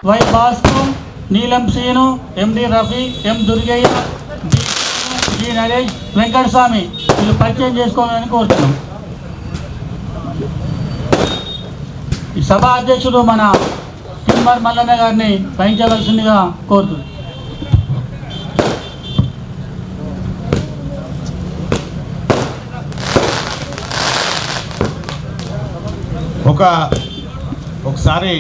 Why భాస్కు, నీలం శ్రీను, ఎండి రఫీ, ఎం Durgaiah, G Naresh, Venkataswamy వీళ్ళు పరిచయం చేసుకోవాలని కోరుతున్నాం. ఈ సభ అధ్యక్షుడు మన కిమ్మర్ మల్లన్న గారిని వహించవలసిందిగా కోరుతున్నాం. ఒకసారి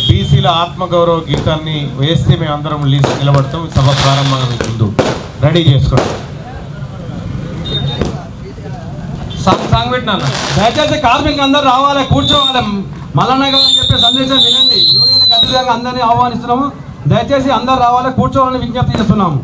బీసీల ఆత్మగౌరవ గీతాన్ని వేస్తే మేమందరం నిలబడతాం. సభ ప్రారంభం ముందు రెడీ చేసుకోండి. సాంగ్ పెట్టినాను. దయచేసి కార్మికులు అందరూ రావాలి, కూర్చోవాలి. మల్లన్న గారు అని చెప్పే సందేశం వినండి. యూనియన్ ఖచ్చితంగా అందరినీ ఆహ్వానిస్తున్నాము. దయచేసి అందరు రావాలి, కూర్చోవాలని విజ్ఞప్తి చేస్తున్నాము.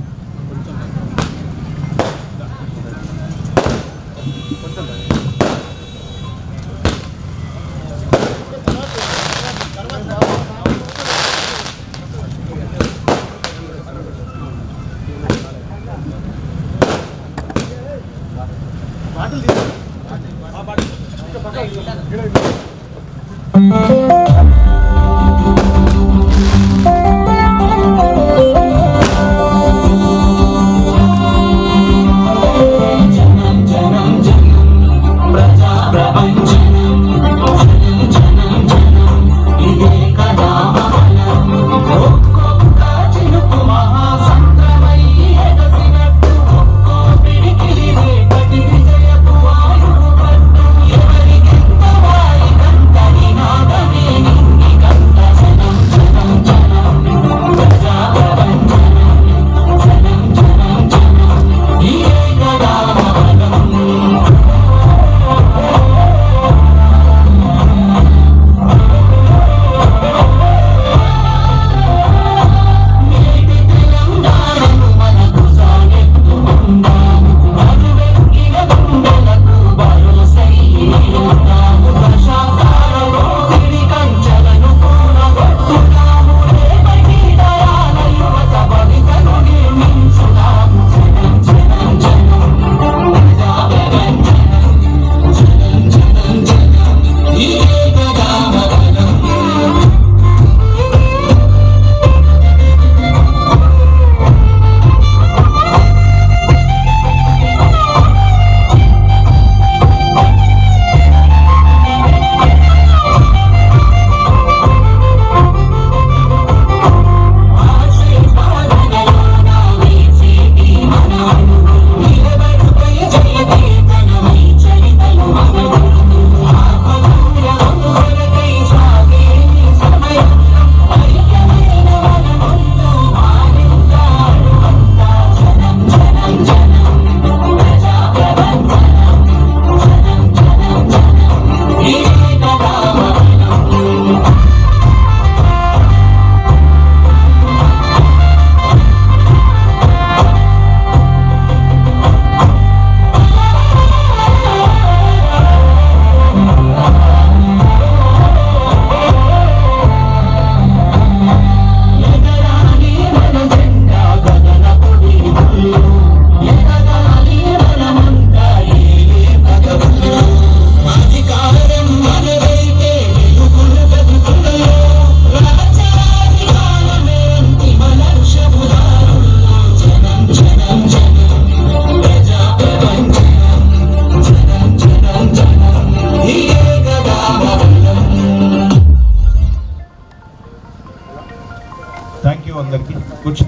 అందరికీ కూర్చో.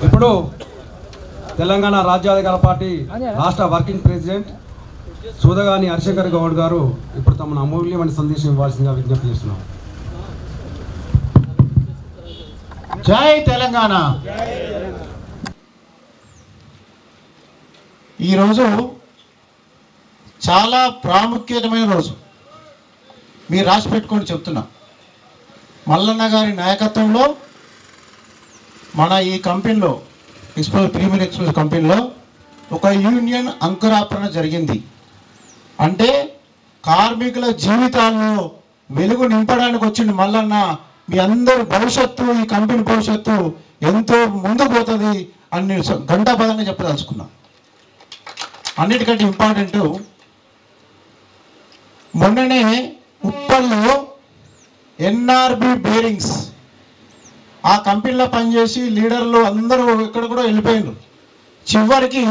ఇప్పుడు తెలంగాణ రాజ్యాధికార పార్టీ రాష్ట్ర వర్కింగ్ ప్రెసిడెంట్ సూదగాని హరిశంకర్ గౌడ్ గారు ఇప్పుడు తమ అమూల్యమైన సందేశం ఇవ్వాల్సిందిగా విజ్ఞప్తి చేస్తున్నాం. జై తెలంగాణ. ఈరోజు చాలా ప్రాముఖ్యమైన రోజు. మీరు రాసి పెట్టుకొని చెప్తున్నా. మల్లన్న గారి నాయకత్వంలో మన ఈ కంపెనీలో ప్రీమియర్ ఎక్స్ప్రెస్ కంపెనీలో ఒక యూనియన్ అంకురార్పణ జరిగింది. అంటే కార్మికుల జీవితాల్లో వెలుగు నింపడానికి వచ్చింది మల్లన్న. మీ అందరి భవిష్యత్తు, ఈ కంపెనీ భవిష్యత్తు ఎంతో ముందుకు పోతుంది అని గంటాపదంగా చెప్పదలుచుకున్నా. అన్నిటికంటే ఇంపార్టెంట్, మొన్ననే ఉప్పల్లో ఎన్ఆర్బి బేరింగ్స్ ఆ కంపెనీలో పనిచేసి లీడర్లు అందరూ ఇక్కడ కూడా వెళ్ళిపోయిండు. చివరికి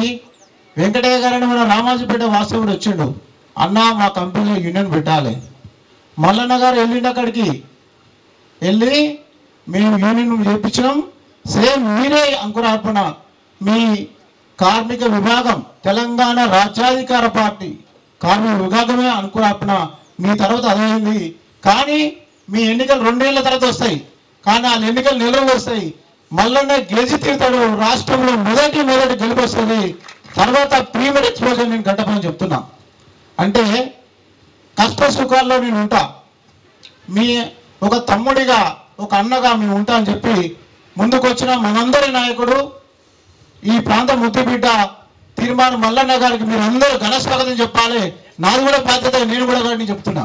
వెంకటయ్య గారని మన రామాజీపేట వాస్తవుడు వచ్చిండు. అన్న మా కంపెనీలో యూనియన్ పెట్టాలి. మల్లన్న గారు వెళ్ళిండు. అక్కడికి వెళ్ళి మేము యూనియన్ చేయించినాం. సేమ్ మీరే అంకురార్పణ, మీ కార్మిక విభాగం, తెలంగాణ రాజ్యాధికార పార్టీ కార్మిక విభాగమే అంకురార్పణ. మీ తర్వాత అదైంది. కానీ మీ ఎన్నికలు 2 ఏళ్ల తర్వాత వస్తాయి. కానీ ఆ ఎన్నికలు నెలలు వస్తాయి. మల్లన్న గెలిచి తీరుతాడు. రాష్ట్రంలో మొదటి గెలుపు వస్తుంది. తర్వాత ప్రీమియర్ ఎక్స్పోజర్ నేను గంటపని చెప్తున్నా. అంటే కష్ట సుఖాల్లో నేను ఉంటా, మీ ఒక తమ్ముడిగా, ఒక అన్నగా మేము ఉంటా అని చెప్పి ముందుకు వచ్చిన మనందరి నాయకుడు, ఈ ప్రాంత ముద్దుబిడ్డ తీర్మానం మల్లన్న గారికి మీరు అందరూ ఘన స్వాగతం చెప్పాలి. నాది కూడా బాధ్యత, నేను కూడా గారిని చెప్తున్నా.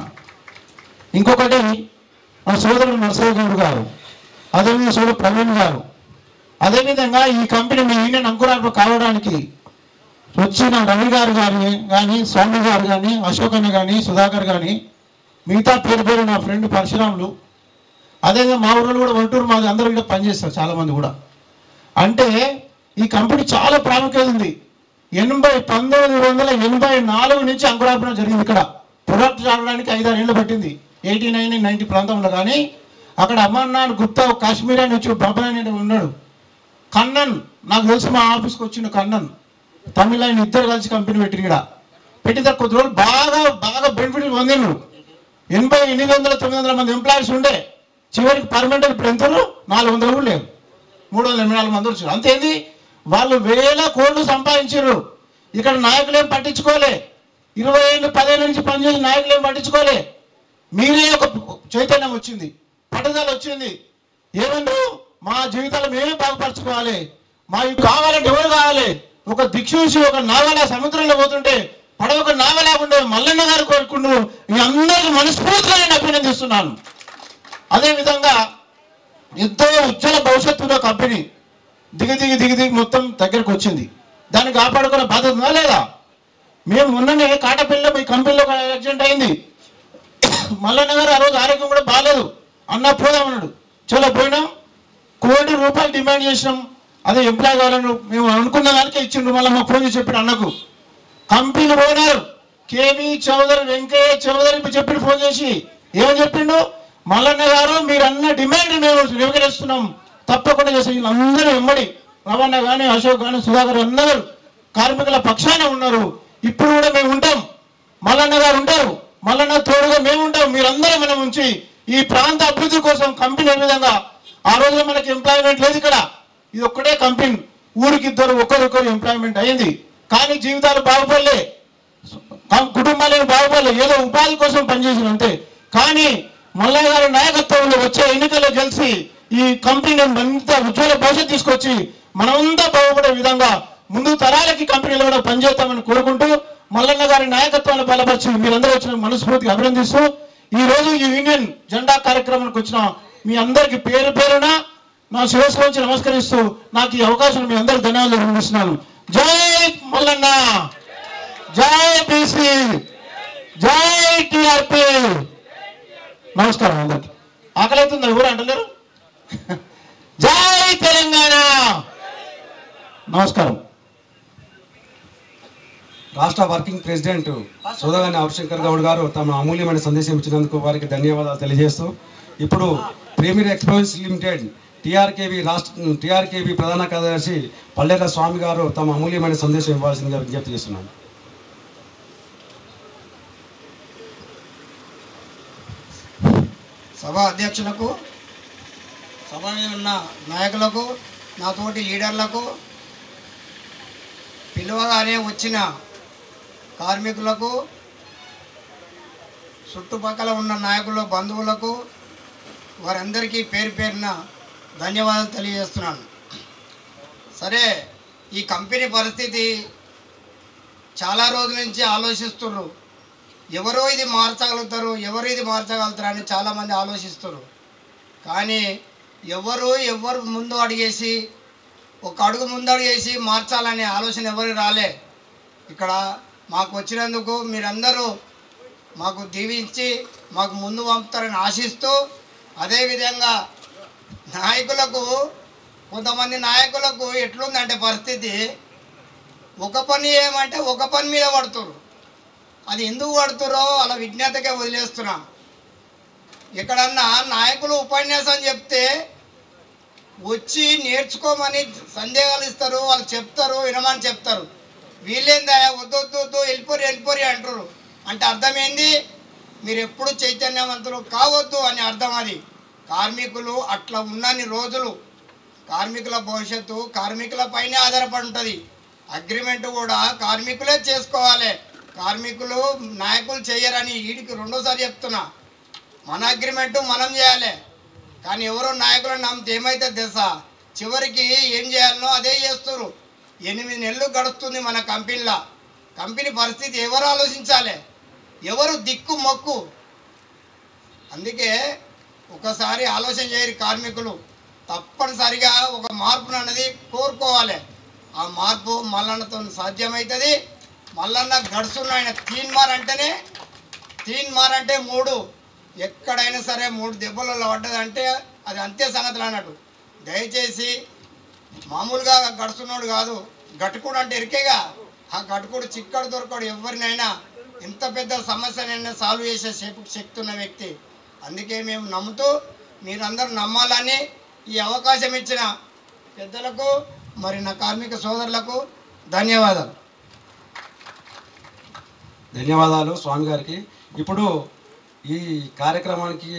ఇంకొకటి మన సోదరుడు నరసింహగౌడ్ గారు, అదేవిధంగా సోదరుడు ప్రవీణ్ గారు, అదేవిధంగా ఈ కంపెనీ మీ యూనియన్ అంకురార్పణ కావడానికి వచ్చిన రవి గారు కానీ స్వామి గారు కానీ అశోక్ అన్న కానీ సుధాకర్ కానీ మిగతా పేరు నా ఫ్రెండ్ పరశురాములు, అదేవిధంగా మా ఊళ్ళో కూడా ఒంటూరు మాది అందరూ కూడా పనిచేస్తారు చాలామంది కూడా. అంటే ఈ కంపెనీ చాలా ప్రాముఖ్యత ఉంది. 1984 నుంచి అంకురార్పణ జరిగింది. ఇక్కడ ప్రొడక్ట్ రావడానికి 5-6 ఏళ్ళు పట్టింది. 89, 90 ప్రాంతంలో. కానీ అక్కడ అమర్నాథ్ గుప్తా కాశ్మీర్ అని వచ్చి బాబా అని ఉన్నాడు. కన్నన్ నాకు తెలిసి మా ఆఫీస్కి వచ్చిండు. కన్నన్ తమిళ ఆయన ఇద్దరు కలిసి కంపెనీ పెట్టిరు. ఇక్కడ పెట్టిన కొద్ది రోజులు బాగా బెనిఫిట్లు పొందిండ్రు. 800-900 మంది ఎంప్లాయీస్ ఉండే. చివరికి పర్మనెంట్ ఇప్పుడు ఎంత 400 కూడా లేరు. 384 మంది వచ్చారు. అంతేంది, వాళ్ళు 1000 కోట్లు సంపాదించారు. ఇక్కడ నాయకులు ఏం పట్టించుకోలే. 20 ఏళ్ళు 10 ఏళ్ళ నుంచి పనిచేసి నాయకులు ఏం పట్టించుకోలే. మీరే ఒక చైతన్యం వచ్చింది, పట్టుదల వచ్చింది. ఏమన్నారు, మా జీవితాలు మేమే బాగుపరచుకోవాలి, మాకు కావాలంటే ఎవరు కావాలి. ఒక దిక్సూసి ఒక నావల సముద్రంలో పోతుంటే పడవకు నావ లేకుండా మల్లన్న గారు కోరుకుంటూ మీ అందరికీ మనస్ఫూర్తిగా నేను అభినందిస్తున్నాను. అదేవిధంగా ఎంతో ఉజ్వల భవిష్యత్తులో కంపెనీ దిగి మొత్తం దగ్గరకు వచ్చింది. దాన్ని కాపాడుకునే బాధ్యత ఉందా లేదా? మేము మొన్ననే కాటపల్లిలో మీ కంపెనీలో యాక్సిడెంట్ అయింది. మల్లన్న గారు ఆ రోజు ఆరోగ్యం కూడా బాగాలేదు. అన్న పోదామన్నాడు. చలో పోయినాం. ₹1 కోటి డిమాండ్ చేసినాం. అదే ఎంప్లాయ్ కావాలని మేము అనుకున్న దానికే ఇచ్చిండు. మళ్ళీ మాకు ఫోన్ చేసి చెప్పాడు అన్నకు. Company owner K V Chaudhary, Venkaiah Chaudhary చెప్పి ఫోన్ చేసి ఏమని చెప్పిండు, మల్లన్న గారు మీరు అన్న డిమాండ్ మేము నెరవేరుస్తున్నాం, తప్పకుండా చేసి వీళ్ళందరూ వెంబడి రవణ కానీ అశోక్ కానీ సుధాకర్ అందరూ కార్మికుల పక్షాన ఉన్నారు. ఇప్పుడు కూడా మేము ఉంటాం, మల్లన్న గారు ఉంటారు, మల్లన్న తోడుగా మేము ఉంటాం. మీరందరూ మనం ఉంచి ఈ ప్రాంత అభివృద్ధి కోసం కంపెనీ ఏ విధంగా ఆ రోజులో మనకి ఎంప్లాయ్మెంట్ లేదు. ఇక్కడ ఇది ఒక్కటే కంపెనీ, ఊరికి ఒకరికొకరు ఎంప్లాయ్మెంట్ అయింది. కానీ జీవితాలు బాగుపడలే, కుటుంబాలను బాగుపడలే, ఏదో ఉపాధి కోసం పనిచేసిన అంతే. కానీ మల్లయ్య గారి నాయకత్వంలో వచ్చే ఎన్నికల్లో గెలిచి ఈ కంపెనీని మరింత ఉజ్వల భవిష్యత్తు తీసుకొచ్చి మనమంతా బాగుపడే విధంగా ముందు తరాలకి కంపెనీలు కూడా పనిచేస్తామని కోరుకుంటూ మల్లన్న గారి నాయకత్వాన్ని బలపరిచి మీరందరూ వచ్చిన మనస్ఫూర్తిగా అభినందిస్తూ ఈ రోజు ఈ యూనియన్ జెండా కార్యక్రమానికి వచ్చిన మీ అందరికి పేరు పేరున నా శిరస్సు నుంచి నమస్కరిస్తూ నాకు ఈ అవకాశం మీ అందరికి ధన్యవాదాలు నిర్వహిస్తున్నాను. జై మల్లన్న, జై బీసీ, జై టిఆర్పి. నమస్కారం అందరికి. ఆకలి అవుతుంది, ఎవరు అంటలేరు? జై తెలంగాణ. నమస్కారం. రాష్ట్ర వర్కింగ్ ప్రెసిడెంట్ సోదగాని అవశంకర్ గౌడ్ గారు తమ అమూల్యమైన సందేశం ఇచ్చినందుకు వారికి ధన్యవాదాలు తెలియజేస్తూ ఇప్పుడు ప్రీమియర్ ఎక్స్ప్రెస్ లిమిటెడ్ టీఆర్కేబీ ప్రధాన కార్యదర్శి పల్లెల స్వామి గారు తమ అమూల్యమైన సందేశం ఇవ్వాల్సిందిగా విజ్ఞప్తి చేస్తున్నాను. సభా సభ మీద ఉన్న నాయకులకు, నాతోటి లీడర్లకు, పిలువగానే వచ్చిన కార్మికులకు, చుట్టుపక్కల ఉన్న నాయకుల బంధువులకు, వారందరికీ పేరు పేరున ధన్యవాదాలు తెలియజేస్తున్నాను. సరే, ఈ కంపెనీ పరిస్థితి చాలా రోజుల నుంచి ఆలోచిస్తున్నారు. ఎవరో ఇది మార్చగలుగుతారు, ఎవరు ఇది మార్చగలుగుతారు అని చాలామంది ఆలోచిస్తారు. కానీ ఎవరు ముందు అడిగేసి ఒక అడుగు ముందడుగేసి మార్చాలనే ఆలోచన ఎవరికి రాలే. ఇక్కడ మాకు వచ్చినందుకు మీరందరూ మాకు దీవించి మాకు ముందు పంపుతారని ఆశిస్తూ, అదేవిధంగా నాయకులకు, కొంతమంది నాయకులకు ఎట్లుందంటే పరిస్థితి, ఒక పని ఏమంటే ఒక పని మీద పడుతున్నారు. అది ఎందుకు పడుతురో అలా విజ్ఞతకే వదిలేస్తున్నాం. ఎక్కడన్నా నాయకులు ఉపన్యాసం చెప్తే వచ్చి నేర్చుకోమని సందేహాలు ఇస్తారు, వాళ్ళు చెప్తారు, వినమని చెప్తారు. వీళ్ళేందా వద్దు వెళ్ళిపోరి అంటారు. అంటే అర్థమైంది, మీరు ఎప్పుడు చైతన్యవంతులు కావద్దు అని అర్థం. అది కార్మికులు అట్లా ఉన్నన్ని రోజులు కార్మికుల భవిష్యత్తు కార్మికుల పైనే ఆధారపడి ఉంటుంది. అగ్రిమెంట్ కూడా కార్మికులే చేసుకోవాలి, కార్మికులు నాయకులు చేయరని వీడికి రెండోసారి చెప్తున్నా. మన అగ్రిమెంటు మనం చేయాలి. కానీ ఎవరో నాయకులను నమ్మితే ఏమైతుంది తెలుసా, చివరికి ఏం చేయాలనో అదే చేస్తారు. 8 నెలలు గడుస్తుంది మన కంపెనీలో. కంపెనీ పరిస్థితి ఎవరు ఆలోచించాలి, ఎవరు దిక్కు మొక్కు. అందుకే ఒకసారి ఆలోచన చేయరు కార్మికులు. తప్పనిసరిగా ఒక మార్పును అన్నది కోరుకోవాలి. ఆ మార్పు మల్లన్నతో సాధ్యమవుతుంది. మల్లన్న గడుస్తున్న ఆయన తీన్మార్ అంటే 3, ఎక్కడైనా సరే 3 దెబ్బలలో పడ్డదంటే అది అంతే సంగతులు అన్నట్టు. దయచేసి మామూలుగా గడుస్తున్నాడు కాదు, గట్టుకుడు అంటే ఎరికేగా. ఆ గట్టుకుడు చిక్కడు దొరకడు, ఎవరినైనా ఎంత పెద్ద సమస్యనైనా సాల్వ్ చేసే శక్తి ఉన్న వ్యక్తి. అందుకే మేము నమ్ముతూ మీరందరూ నమ్మాలని ఈ అవకాశం ఇచ్చిన పెద్దలకు, మరి నా కార్మిక సోదరులకు ధన్యవాదాలు. ధన్యవాదాలు స్వామి గారికి. ఇప్పుడు ఈ కార్యక్రమానికి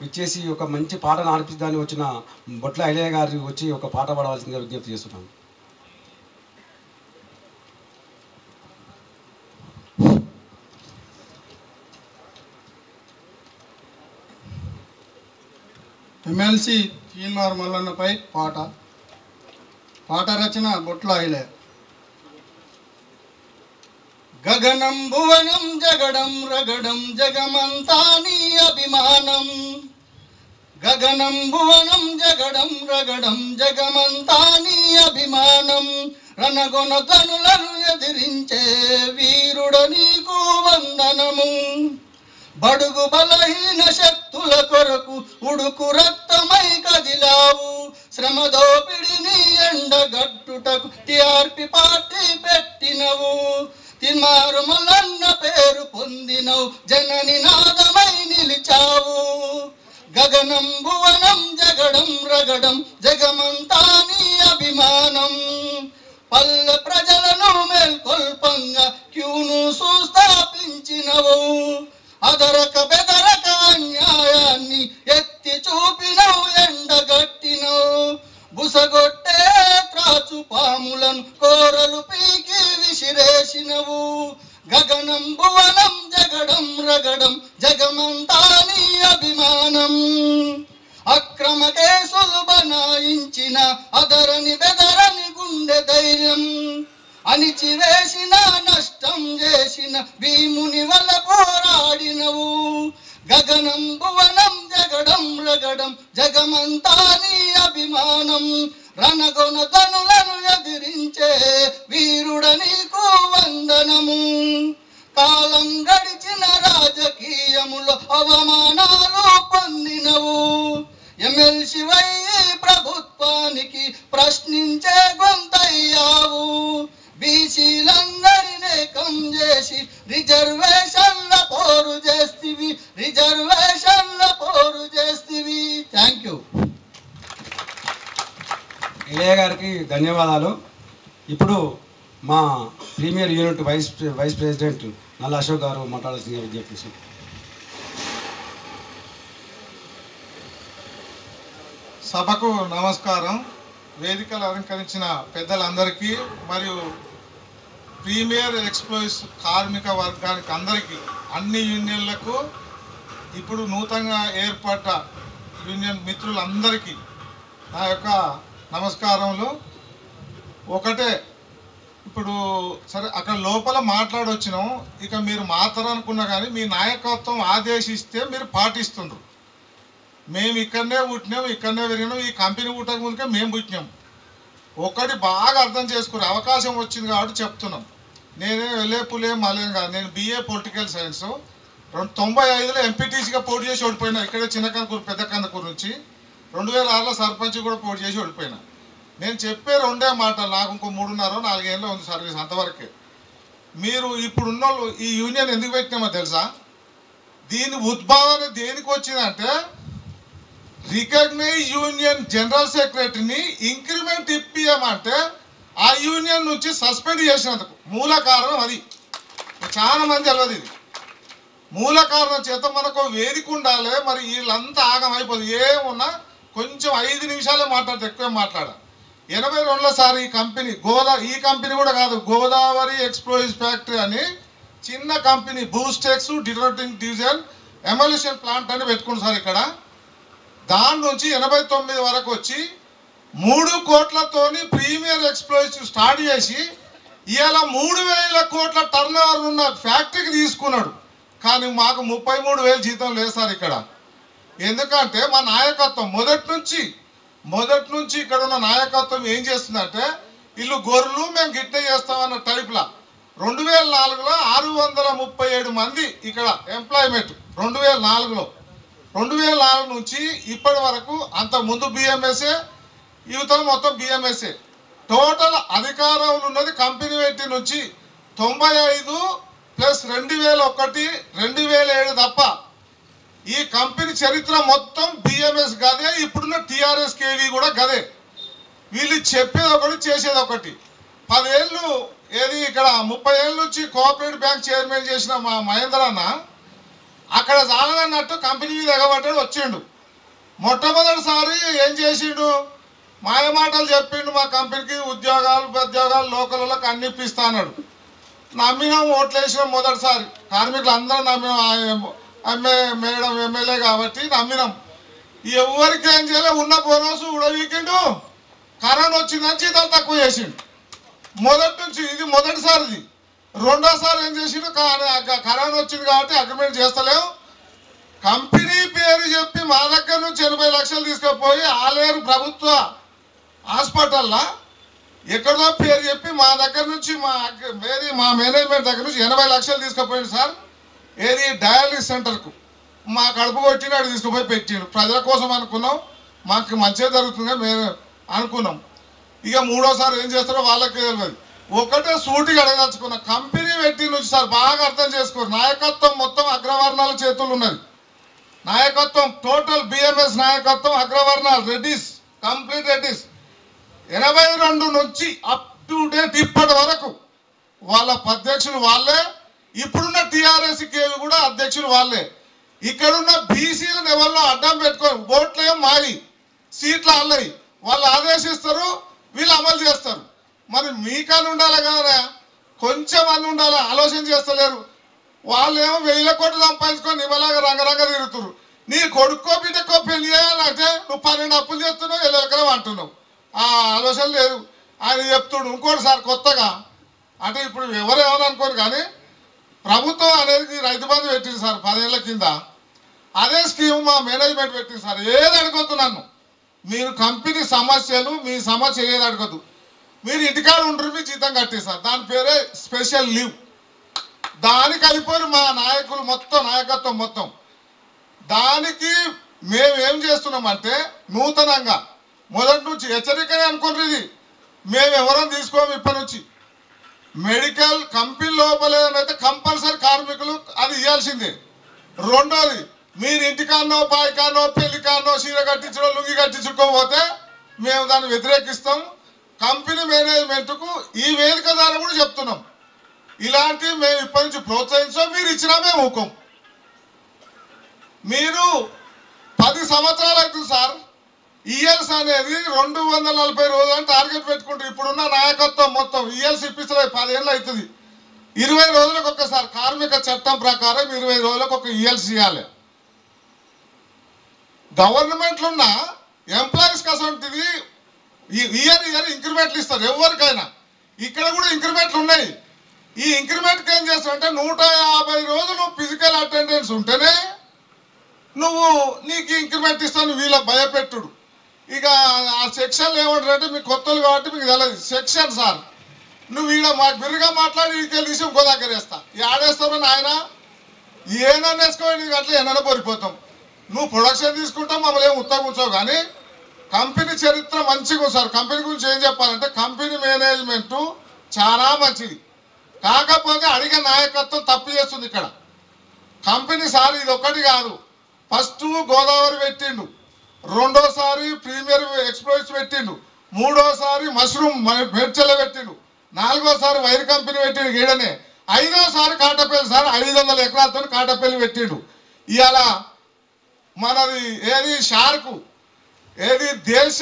ఇచ్చేసి ఒక మంచి పాటను ఆడిపించడానికి వచ్చిన బొట్ల ఐలయ్య గారికి వచ్చి ఒక పాట పాడవలసిందిగా విజ్ఞప్తి చేస్తున్నాను. ఎమ్మెల్సీ తీన్మార్ మల్లన్నపై పాట రచన బొట్ల ఐలయ్య. గగనం భువనం జగడం రగడం జగమంతా నీ అభిమానం. గగనం భువనం జగడం రగడం జగమంతా నీ అభిమానం. రణగొన ధనులను ఎదిరించే వీరుడ నీకు వందనము. బడుగు బలహీన శక్తుల కొరకు ఉడుకు రక్తమై కదిలావు. శ్రమ దోపిడిని ఎండగట్టుటకు టిఆర్పి పార్టీ పెట్టినవు. తీన్మార్ మల్లన్న పేరు పొందినవు, జనని నాదమై నిలిచావు. గగనం భువనం జగడం రగడం జగమంతా నీ అభిమానం. పల్లె ప్రజలను మేల్కొల్పంగా క్యూను సుస్థాపించినవు. అదరక బెదరక అన్యాయాన్ని ఎత్తి చూపినవు, ఎండగట్టినవు. బుసగొట్టే త్రాచు పాములను కోరలు పీకి విసిరేసినవు. గగనం భువనం జగడం రగడం జగమంతా నీ అభిమానం. అక్రమ కేసులు బనాయించిన అదరని బెదరని గుండె ధైర్యం. అణిచివేసిన నష్టం చేసిన భీముని వల్ల పోరాడినవు. గగనం భువనం జగడం రగడం జగమంతా నీ అభిమానం. రణగొన ధనులను ఎదిరించే వీరుడ నీకు వందనము. కాలం గడిచిన రాజకీయములో అవమానాలు పొందినవు. ఎమ్మెల్సీ వై ప్రభుత్వానికి ప్రశ్నించే గొంతయ్యావు. బీసీలందరినీ ఏకం చేసి రిజర్వేషన్ల పోరు చేస్తివి. Thank you. ఇలయ్య గారికి ధన్యవాదాలు. ఇప్పుడు మా ప్రీమియర్ యూనిట్ వైస్ ప్రెసిడెంట్ నల్ల అశోక్ గారు మాట్లాడాల్సిందిగా విజ్ఞప్తి. సభకు నమస్కారం. వేదికలు అలంకరించిన పెద్దలందరికీ మరియు ప్రీమియర్ ఎక్స్ప్లోయిస్ కార్మిక వర్గానికి అందరికీ, అన్ని యూనియన్లకు, ఇప్పుడు నూతనంగా ఏర్పడ్డ యూనియన్ మిత్రులందరికీ నా యొక్క నమస్కారములు. ఒకటే, ఇప్పుడు సరే అక్కడ లోపల మాట్లాడొచ్చినాం, ఇక మీరు మాట్లాడనుకున్నా కానీ మీ నాయకత్వం ఆదేశిస్తే మీరు పాటిస్తుండ్రు. మేము ఇక్కడనే పుట్టినాం, ఇక్కడనే పెరిగినాం, ఈ కంపెనీ పుట్టక ముందుకే మేము పుట్టినాం. ఒకటి బాగా అర్థం చేసుకునే అవకాశం వచ్చింది కాబట్టి చెప్తున్నాం. నేనే వెళ్ళేపులే మలేను కాదు, నేను BA పొలిటికల్ సైన్స్ 95లో ఎంపీటీసీగా పోటీ చేసి ఓడిపోయినా. ఇక్కడే చిన్న కందకూరు పెద్ద కందకూరు నుంచి 2006లో సర్పంచ్ కూడా పోటీ చేసి ఓడిపోయినా. నేను చెప్పే రెండే మాటలు, నాకు ఇంకో 3.5-4 ఏళ్ళు ఉంది సర్వీస్, అంతవరకే. మీరు ఇప్పుడున్న వాళ్ళు ఈ యూనియన్ ఎందుకు పెట్టినామో తెలుసా? దీని ఉద్భావన దేనికి వచ్చిందంటే, రికగ్నైజ్ యూనియన్ జనరల్ సెక్రటరీని ఇంక్రిమెంట్ ఇప్పియమంటే ఆ యూనియన్ నుంచి సస్పెండ్ చేసినందుకు మూల కారణం అది. చాలా మంది తెలియదు ఇది. మూల కారణం చేత మనకు వేదిక ఉండాలి. మరి వీళ్ళంతా ఆగమైపోదు. ఏమున్నా కొంచెం 5 నిమిషాలే మాట్లాడితే ఎక్కువ మాట్లాడాలి. 82లో సార్ ఈ కంపెనీ ఈ కంపెనీ కూడా కాదు, గోదావరి ఎక్స్ప్లోయిస్ ఫ్యాక్టరీ అని చిన్న కంపెనీ, బూస్టెక్స్ డిటర్జెంట్ డివిజన్ ఎమల్యూషన్ ప్లాంట్ అని పెట్టుకుంది సార్ ఇక్కడ. దాని నుంచి 89 వరకు వచ్చి 3 కోట్లతోని ప్రీమియర్ ఎక్స్ప్లోయిస్ స్టార్ట్ చేసి ఇవాళ 3000 కోట్ల టర్న్ ఓవర్ ఉన్న ఫ్యాక్టరీకి తీసుకున్నాడు. కానీ మాకు 33,000 జీతం లేదు సార్ ఇక్కడ. ఎందుకంటే మా నాయకత్వం మొదటి నుంచి ఇక్కడ ఉన్న నాయకత్వం ఏం చేస్తుందంటే, వీళ్ళు గొర్రెలు మేము గిట్టే చేస్తామన్న టైప్లా 2004లో 637 మంది ఇక్కడ ఎంప్లాయ్మెంట్. 2004 నుంచి ఇప్పటి వరకు, అంత ముందు BMSఏ, యువతల మొత్తం BMSఏ. టోటల్ అధికారంలో ఉన్నది కంపెనీ పెట్టి నుంచి 95 ప్లస్ 2001, 2007 తప్ప ఈ కంపెనీ చరిత్ర మొత్తం BMS గదే, ఇప్పుడున్న TRS KV కూడా గదే. వీళ్ళు చెప్పేది ఒకటి, చేసేది ఒకటి. 10 ఏళ్ళు ఏది ఇక్కడ 30 ఏళ్ళ నుంచి కోఆపరేటివ్ బ్యాంక్ చైర్మన్ చేసిన మా మహేంద్ర అన్న అక్కడ చాలదన్నట్టు కంపెనీ మీద ఎగబడ్డాడు, వచ్చిండు. మొట్టమొదటిసారి ఏం చేసిండు, మాయమాటలు చెప్పిండు, మా కంపెనీకి ఉద్యోగాలు లోకల్లోకి అన్ని ఇప్పిస్తా అన్నాడు. నమ్మినాం, ఓట్లు వేసినాం. మొదటిసారి కార్మికులు అందరూ నమ్మినాం, మేడం ఎమ్మెల్యే కాబట్టి నమ్మినాం. ఎవరికి ఏం చేయలే, ఉన్న బోనస్ ఉడవీకిండు. కరోనా వచ్చిందని జీతాలు తక్కువ చేసిండు. మొదటి నుంచి ఇది మొదటిసారిది. రెండోసారి ఏం చేసిండు, కరోనా వచ్చింది కాబట్టి అగ్రిమెంట్ చేస్తలేము, కంపెనీ పేరు చెప్పి మా దగ్గర నుంచి 80 లక్షలు తీసుకుపోయి ఆలేరు ప్రభుత్వ హాస్పిటల్లో ఎక్కడో పేరు చెప్పి మా దగ్గర నుంచి మా మేనేజ్మెంట్ దగ్గర నుంచి 80 లక్షలు తీసుకుపోయింది సార్. ఏది డయాలిసిస్ సెంటర్కు మా కడుపు కొట్టినాడు, తీసుకుపోయి పెట్టిండు. ప్రజల కోసం అనుకున్నాం, మాకు మంచిగా జరుగుతుందని మేము అనుకున్నాం. ఇక మూడోసారి ఏం చేస్తారో వాళ్ళకే తెలియదు. ఒకటే సూటిగా అడగదలుచుకున్న, కంపెనీ పెట్టి నుంచి సార్ బాగా అర్థం చేసుకోరు. నాయకత్వం మొత్తం అగ్రవర్ణాల చేతులు ఉన్నది. నాయకత్వం టోటల్ BMS నాయకత్వం అగ్రవర్ణాలు, రెడ్డిస్, కంప్లీట్ రెడ్డిస్. 82 నుంచి అప్ టు డేట్ ఇప్పటి వరకు వాళ్ళ అధ్యక్షులు వాళ్ళే. ఇప్పుడున్న TRS కేవి కూడా అధ్యక్షులు వాళ్ళే. ఇక్కడున్న బీసీలను ఎవరిలో అడ్డం పెట్టుకొని ఓట్లేం మారి సీట్లు అల్లయి వాళ్ళు ఆదేశిస్తారు, వీళ్ళు అమలు చేస్తారు. మరి మీకని ఉండాలి కదా, కొంచెం అని ఉండాలి. ఆలోచన చేస్తలేరు. వాళ్ళు ఏమో 1000 కోట్లు సంపాదించుకొని నిమ్మలాగా రంగరంగ తిరుగుతున్నారు. నీ కొడుకో బిడ్డకో పెళ్లి చేయాలంటే నువ్వు 12 అప్పులు చేస్తున్నావు, 7 ఎకరం అంటున్నావు. ఆ ఆలోచన లేదు. ఆయన చెప్తుడు ఇంకోటి సార్ కొత్తగా, అంటే ఇప్పుడు ఎవరు ఏమనుకోరు కానీ ప్రభుత్వం అనేది రైతు బంధు పెట్టింది సార్ 10 ఏళ్ల కింద. అదే స్కీమ్ మా మేనేజ్మెంట్ పెట్టింది సార్. ఏది అడగొద్దు నన్ను, మీరు కంపెనీ సమస్యలు, మీ సమస్య ఏది అడగద్దు, మీరు ఇంటికాడ ఉంటారు, మీ జీతం కట్టేస్తారు. దాని పేరే స్పెషల్ లీవ్. దానికి అయిపోయి మా నాయకులు మొత్తం, నాయకత్వం మొత్తం. దానికి మేము ఏం చేస్తున్నామంటే నూతనంగా మొదటి నుంచి హెచ్చరికనే అనుకుంటారు. ఇది మేము ఎవరైనా తీసుకోము ఇప్పటి నుంచి. మెడికల్ కంపెనీ లోపలేదైతే కంపల్సరీ కార్మికులు అది ఇవ్వాల్సిందే. రెండోది, మీరు ఇంటికాన్నో పాయికాన్నో పెళ్లికాన్నో చీర కట్టించడం లుంగి కట్టించుకోకపోతే మేము దాన్ని వ్యతిరేకిస్తాం. కంపెనీ మేనేజ్మెంట్కు ఈ వేదిక ద్వారా కూడా చెప్తున్నాం, ఇలాంటివి మేము ఇప్పటి నుంచి ప్రోత్సహించాం. మీరు ఇచ్చినా మేము ఊకం. మీరు 10 సంవత్సరాలు అవుతుంది సార్. అనేది 240 రోజులని టార్గెట్ పెట్టుకుంటారు. ఇప్పుడున్న నాయకత్వం మొత్తం ఈఎల్సీ ఇప్పిస్తలేదు, 10 ఏళ్ళు అవుతుంది. 20 రోజులకు ఒక్కసారి కార్మిక చట్టం ప్రకారం 20 రోజులకు ఒక ఈఎల్సీ ఇవ్వాలి. గవర్నమెంట్లో ఉన్న ఎంప్లాయీస్కి అసలుంటిది ఇయర్ ఇంక్రిమెంట్లు ఇస్తారు ఎవరికైనా. ఇక్కడ కూడా ఇంక్రిమెంట్లు ఉన్నాయి. ఈ ఇంక్రిమెంట్కి ఏం చేస్తారంటే 150 రోజులు ఫిజికల్ అటెండెన్స్ ఉంటేనే నీకు ఇంక్రిమెంట్ ఇస్తాను వీళ్ళకి భయపెట్టుడు. ఇక ఆ సెక్షన్లు ఏమంటారంటే మీకు కొత్తలు కాబట్టి మీకు తెలియదు. సెక్షన్ సార్ నువ్వు ఈడ మాకు బిర్రుగా మాట్లాడి వీడికి తీసి ఇంకో దగ్గర వేస్తా. ఆడేస్తావు నాయన ఏనా వేసుకోవాలి అట్లా ఏమైనా పొరిపోతాం. నువ్వు ప్రొడక్షన్ తీసుకుంటావు మమ్మల్ని ఏమి ఉత్తగా ఉంచావు. కానీ కంపెనీ చరిత్ర మంచిగా సార్. కంపెనీ గురించి ఏం చెప్పాలంటే కంపెనీ మేనేజ్మెంటు చాలా మంచిది. కాకపోతే అడిగే నాయకత్వం తప్పు చేస్తుంది ఇక్కడ. కంపెనీ సార్ ఇది ఒకటి కాదు. ఫస్ట్ గోదావరి పెట్టిండు, రెండోసారి ప్రీమియర్ ఎక్స్ప్లోయిస్ పెట్టిండు, మూడోసారి మష్రూమ్ మెడ్చల పెట్టిండు, నాలుగోసారి వైర్ కంపెనీ పెట్టిండు గీడనే, ఐదోసారి కాటపల్లి సార్ 500 ఎకరాలతో కాటపల్లి పెట్టిండు. ఇవాళ మనది ఏది షార్కు ఏది దేశ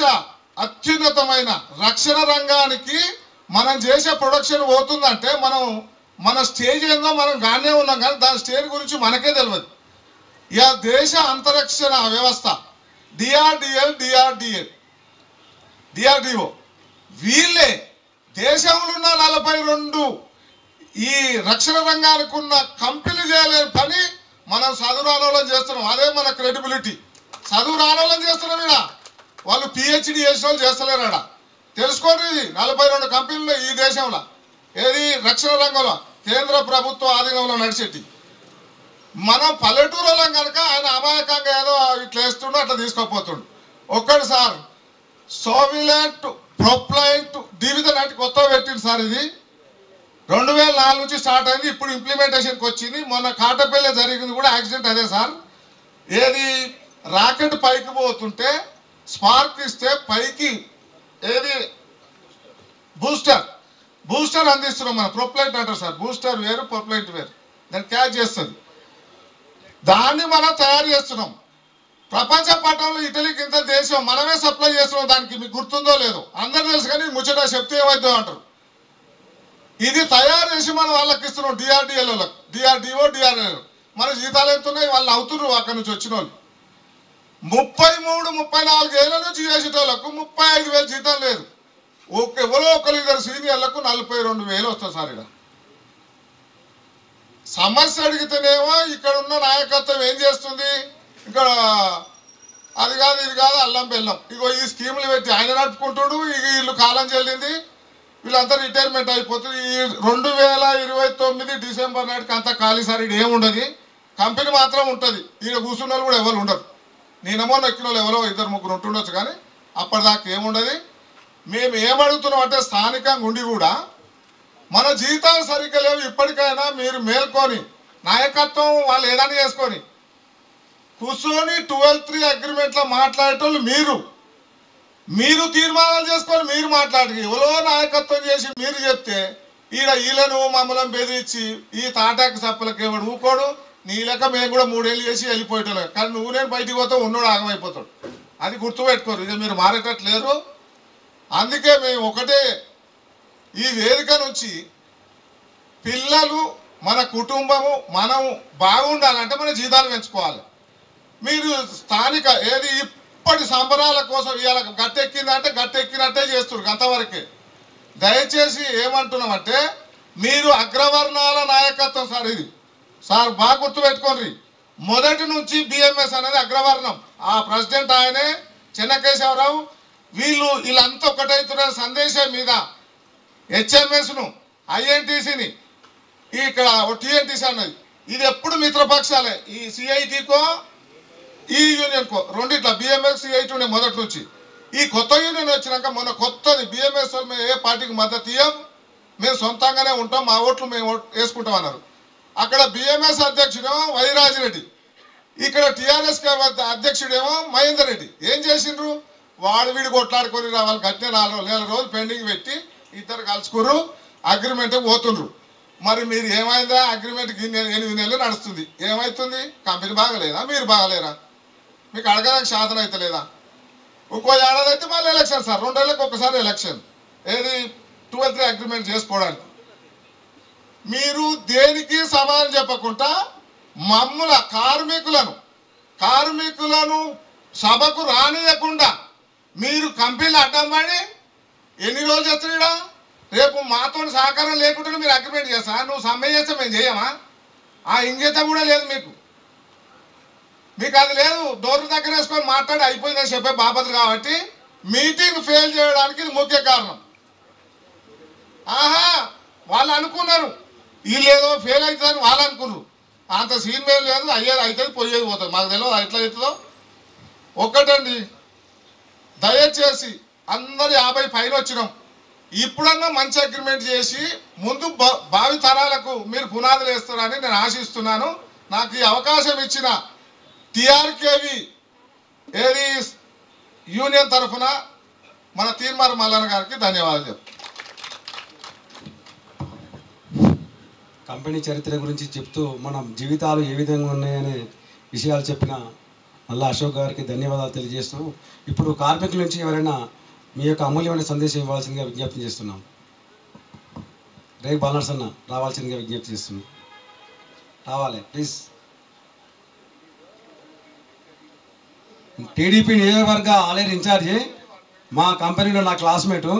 అత్యున్నతమైన రక్షణ రంగానికి మనం చేసే ప్రొడక్షన్ పోతుందంటే మన స్టేజ్ ఏందో మనం గానే ఉన్నాం. కానీ దాని స్టేజ్ గురించి మనకే తెలియదు. ఇక దేశ అంతరిక్షణ వ్యవస్థ డిఆర్డిఓ వీళ్ళే దేశంలో ఉన్న 42 ఈ రక్షణ రంగానికి ఉన్న కంపెనీలు చేయలేని పని మనం చదువు రానోళ్ళని చేస్తున్నాం. అదే మన క్రెడిబిలిటీ. చదువు రానోళ్ళని చేస్తున్నాం. ఇక్కడ వాళ్ళు పిహెచ్డి చేసిన వాళ్ళు చేస్తలేరు. అక్కడ తెలుసుకోండి 42 కంపెనీలు ఈ దేశంలో ఏది రక్షణ రంగంలో కేంద్ర ప్రభుత్వ ఆధీనంలో నడిచేటి. మనం పల్లెటూరు వాళ్ళం కనుక ఆయన అమాయకంగా ఏదో ఇట్లా వేస్తుండో అట్లా తీసుకోపోతుండు. ఒక్కడు సార్ సోవిలెంట్ ప్రొప్లైంట్ డివిజన్ అంటే కొత్తగా పెట్టింది సార్. ఇది 2004 నుంచి స్టార్ట్ అయింది. ఇప్పుడు ఇంప్లిమెంటేషన్కి వచ్చింది. మొన్న కాటపల్లి జరిగింది కూడా యాక్సిడెంట్ అదే సార్. ఏది రాకెట్ పైకి పోతుంటే స్పార్క్ ఇస్తే పైకి ఏది బూస్టర్ అందిస్తున్నాం. మన ప్రొప్లైంట్ అంటారు సార్. బూస్టర్ వేరు ప్రొప్లైంట్ వేరు. దాన్ని క్యాచ్ చేస్తుంది. దాన్ని మనం తయారు చేస్తున్నాం. ప్రపంచ పటంలో ఇటలీకి ఇంత దేశం మనమే సప్లై చేస్తున్నాం. దానికి మీకు గుర్తుందో లేదో అందరూ తెలుసు. కానీ ముచ్చట చెప్తే ఏమైందో అంటారు. ఇది తయారు చేసి మనం వాళ్ళకి ఇస్తున్నాం. డిఆర్డిఓ మన జీతాలు ఎంతున్నాయి వాళ్ళు అవుతున్నారు. అక్కడి నుంచి వచ్చిన వాళ్ళు 33-34 ఏళ్ళ నుంచి చేసేటోళ్ళకు 35,000 జీతం లేదు. ఎవరో ఒకరు ఇద్దరు సీనియర్లకు 42,000 వస్తుంది సార్. ఇక్కడ సమస్య అడిగితేనేమో ఇక్కడ ఉన్న నాయకత్వం ఏం చేస్తుంది, ఇక్కడ అది కాదు ఇది కాదు అల్లం బెల్లం. ఇగో ఈ స్కీములు పెట్టి ఆయన నడుపుకుంటుడు. ఇక వీళ్ళు కాలం చెల్లింది, వీళ్ళంతా రిటైర్మెంట్ అయిపోతుంది. ఈ 2029 డిసెంబర్ నాటికి అంతా ఖాళీ సార్. ఇది ఏముండదు. కంపెనీ మాత్రం ఉంటుంది. ఈయన కూర్చున్న వాళ్ళు కూడా ఎవరు ఉండరు. నేనేమో నక్కిన వాళ్ళు ఎవరో 2-3 ఉంటుండొచ్చు. కానీ అప్పటిదాకా ఏముండదు. మేము ఏమడుగుతున్నాం అంటే స్థానికంగా ఉండి కూడా మన జీతాలు సరిగ్గా లేవు. ఇప్పటికైనా మీరు మేల్కొని నాయకత్వం వాళ్ళు ఏదైనా చేసుకొని కూర్చొని 12-3 అగ్రిమెంట్లో మాట్లాడేటోళ్ళు మీరు తీర్మానాలు చేసుకొని మీరు మాట్లాడి ఎవరో నాయకత్వం చేసి మీరు చెప్తే వీళ్ళను మమ్మల్ని బెదిరించి ఈ తాటాకి సప్పులకి ఎవడు ఊకోడు. నీ లెక్క మేము కూడా 3 ఏళ్ళు చేసి వెళ్ళిపోయేటోళ్ళం. కానీ నువ్వు నేను బయటికి పోతావు ఉన్నోడు ఆగమైపోతాడు. అది గుర్తుపెట్టుకోరు. ఇక మీరు మారేటట్లేరు. అందుకే మేము ఒకటే ఈ వేదిక నుంచి పిల్లలు మన కుటుంబము మనం బాగుండాలంటే మన జీతాలు పెంచుకోవాలి. మీరు స్థానిక ఏది ఇప్పటి సంబరాల కోసం ఇవాళ గట్టెక్కిందంటే గట్టెక్కినట్టే చేస్తున్నారు అంతవరకే. దయచేసి ఏమంటున్నామంటే మీరు అగ్రవర్ణాల నాయకత్వం సార్. ఇది సార్ బాగా గుర్తుపెట్టుకోండి. మొదటి నుంచి బిఎంఎస్ అనేది అగ్రవర్ణం. ఆ ప్రెసిడెంట్ ఆయనే చెన్నకేశవరావు. వీళ్ళంతా ఒకటైతున్న సందేశం మీద హెచ్ఎంఎస్ను ఐఎన్టీసీని ఇక్కడ టీఎన్టీసీ అన్నది ఇది ఎప్పుడు మిత్రపక్షాలే. ఈ సిఐటికో ఈ యూనియన్కో రెండిట్లా బిఎంఎస్ సిఐటి ఉండే మొదటి నుంచి. ఈ కొత్త యూనియన్ వచ్చినాక మొన్న కొత్తది బిఎంఎస్ మేము ఏ పార్టీకి మద్దతు ఇయ్యం, మేము సొంతంగానే ఉంటాం, మా ఓట్లు మేము వేసుకుంటాం అన్నారు. అక్కడ బిఎంఎస్ అధ్యక్షుడేమో వైరాజిరెడ్డి, ఇక్కడ టీఆర్ఎస్ అధ్యక్షుడేమో మహేందర్ రెడ్డి. ఏం చేసిండ్రు? వాడు వీడు కొట్లాడుకొని రావాలి. గట్టిన 4 రోజులు పెండింగ్ పెట్టి ఇద్దరు కలుసుకుర్రు, అగ్రిమెంట్ పోతుండ్రు. మరి మీరు ఏమైందా? అగ్రిమెంట్ 8 నెలలు నడుస్తుంది. ఏమవుతుంది? కంపెనీ బాగలేదా? మీరు బాగలేరా? మీకు అడగడానికి సాధన అయితే లేదా? ఇంకో ఏడాది అయితే మళ్ళీ ఎలక్షన్ సార్, 2 ఏళ్ళకి ఒకసారి ఎలక్షన్. ఏది 12 అగ్రిమెంట్ చేసుకోవడానికి. మీరు దేనికి సమాధానం చెప్పకుండా మమ్ముల కార్మికులను సభకు రానియకుండా మీరు కంపెనీలు అడ్డం పడి ఎన్ని రోజులు చేస్తున్నాడా? రేపు మాతో సహకారం లేకుండా మీరు అగ్రిమెంట్ చేస్తా, నువ్వు సమ్మె చేస్తే మేము చేయమా? ఆ ఇంగితం కూడా లేదు మీకు అది లేదు. డోర్ దగ్గర వేసుకొని మాట్లాడి అయిపోయిందని చెప్పే బాపతు కాబట్టి మీటింగ్ ఫెయిల్ చేయడానికి ఇది ముఖ్య కారణం. వాళ్ళు అనుకున్నారు వీళ్ళు ఏదో ఫెయిల్ అవుతుందని వాళ్ళు అనుకున్నారు. అంత సీన్ మేము లేదు, అయ్యేది అవుతుంది పోయేది పోతుంది. మాకు తెలియదు ఎట్లా అవుతుందో. ఒక్కటండి, దయచేసి అందరు 50 పైన వచ్చినాం, ఇప్పుడన్నా మంచి అగ్రిమెంట్ చేసి ముందు భావి తరాలకు మీరు పునాదులు వేస్తారని నేను ఆశిస్తున్నాను. నాకు ఈ అవకాశం ఇచ్చిన టిఆర్కేవి ఏది యూనియన్ తరఫున మన తీర్మార్ మల్లన్న గారికి ధన్యవాదాలు చెప్తాను. కంపెనీ చరిత్ర గురించి చెప్తూ మనం జీవితాలు ఏ విధంగా ఉన్నాయనే విషయాలు చెప్పిన మల్లా అశోక్ గారికి ధన్యవాదాలు తెలియజేస్తూ, ఇప్పుడు కార్మికుల నుంచి ఎవరైనా మీ యొక్క అమూల్యమైన సందేశం ఇవ్వాల్సిందిగా విజ్ఞప్తి చేస్తున్నాం. రేపు బాలనర్స్ అన్న రావాల్సిందిగా విజ్ఞప్తి చేస్తున్నాం. రావాలి ప్లీజ్. టీడీపీ నియోజకవర్గ ఆలయ ఇన్ఛార్జి మా కంపెనీలో నా క్లాస్మేటు,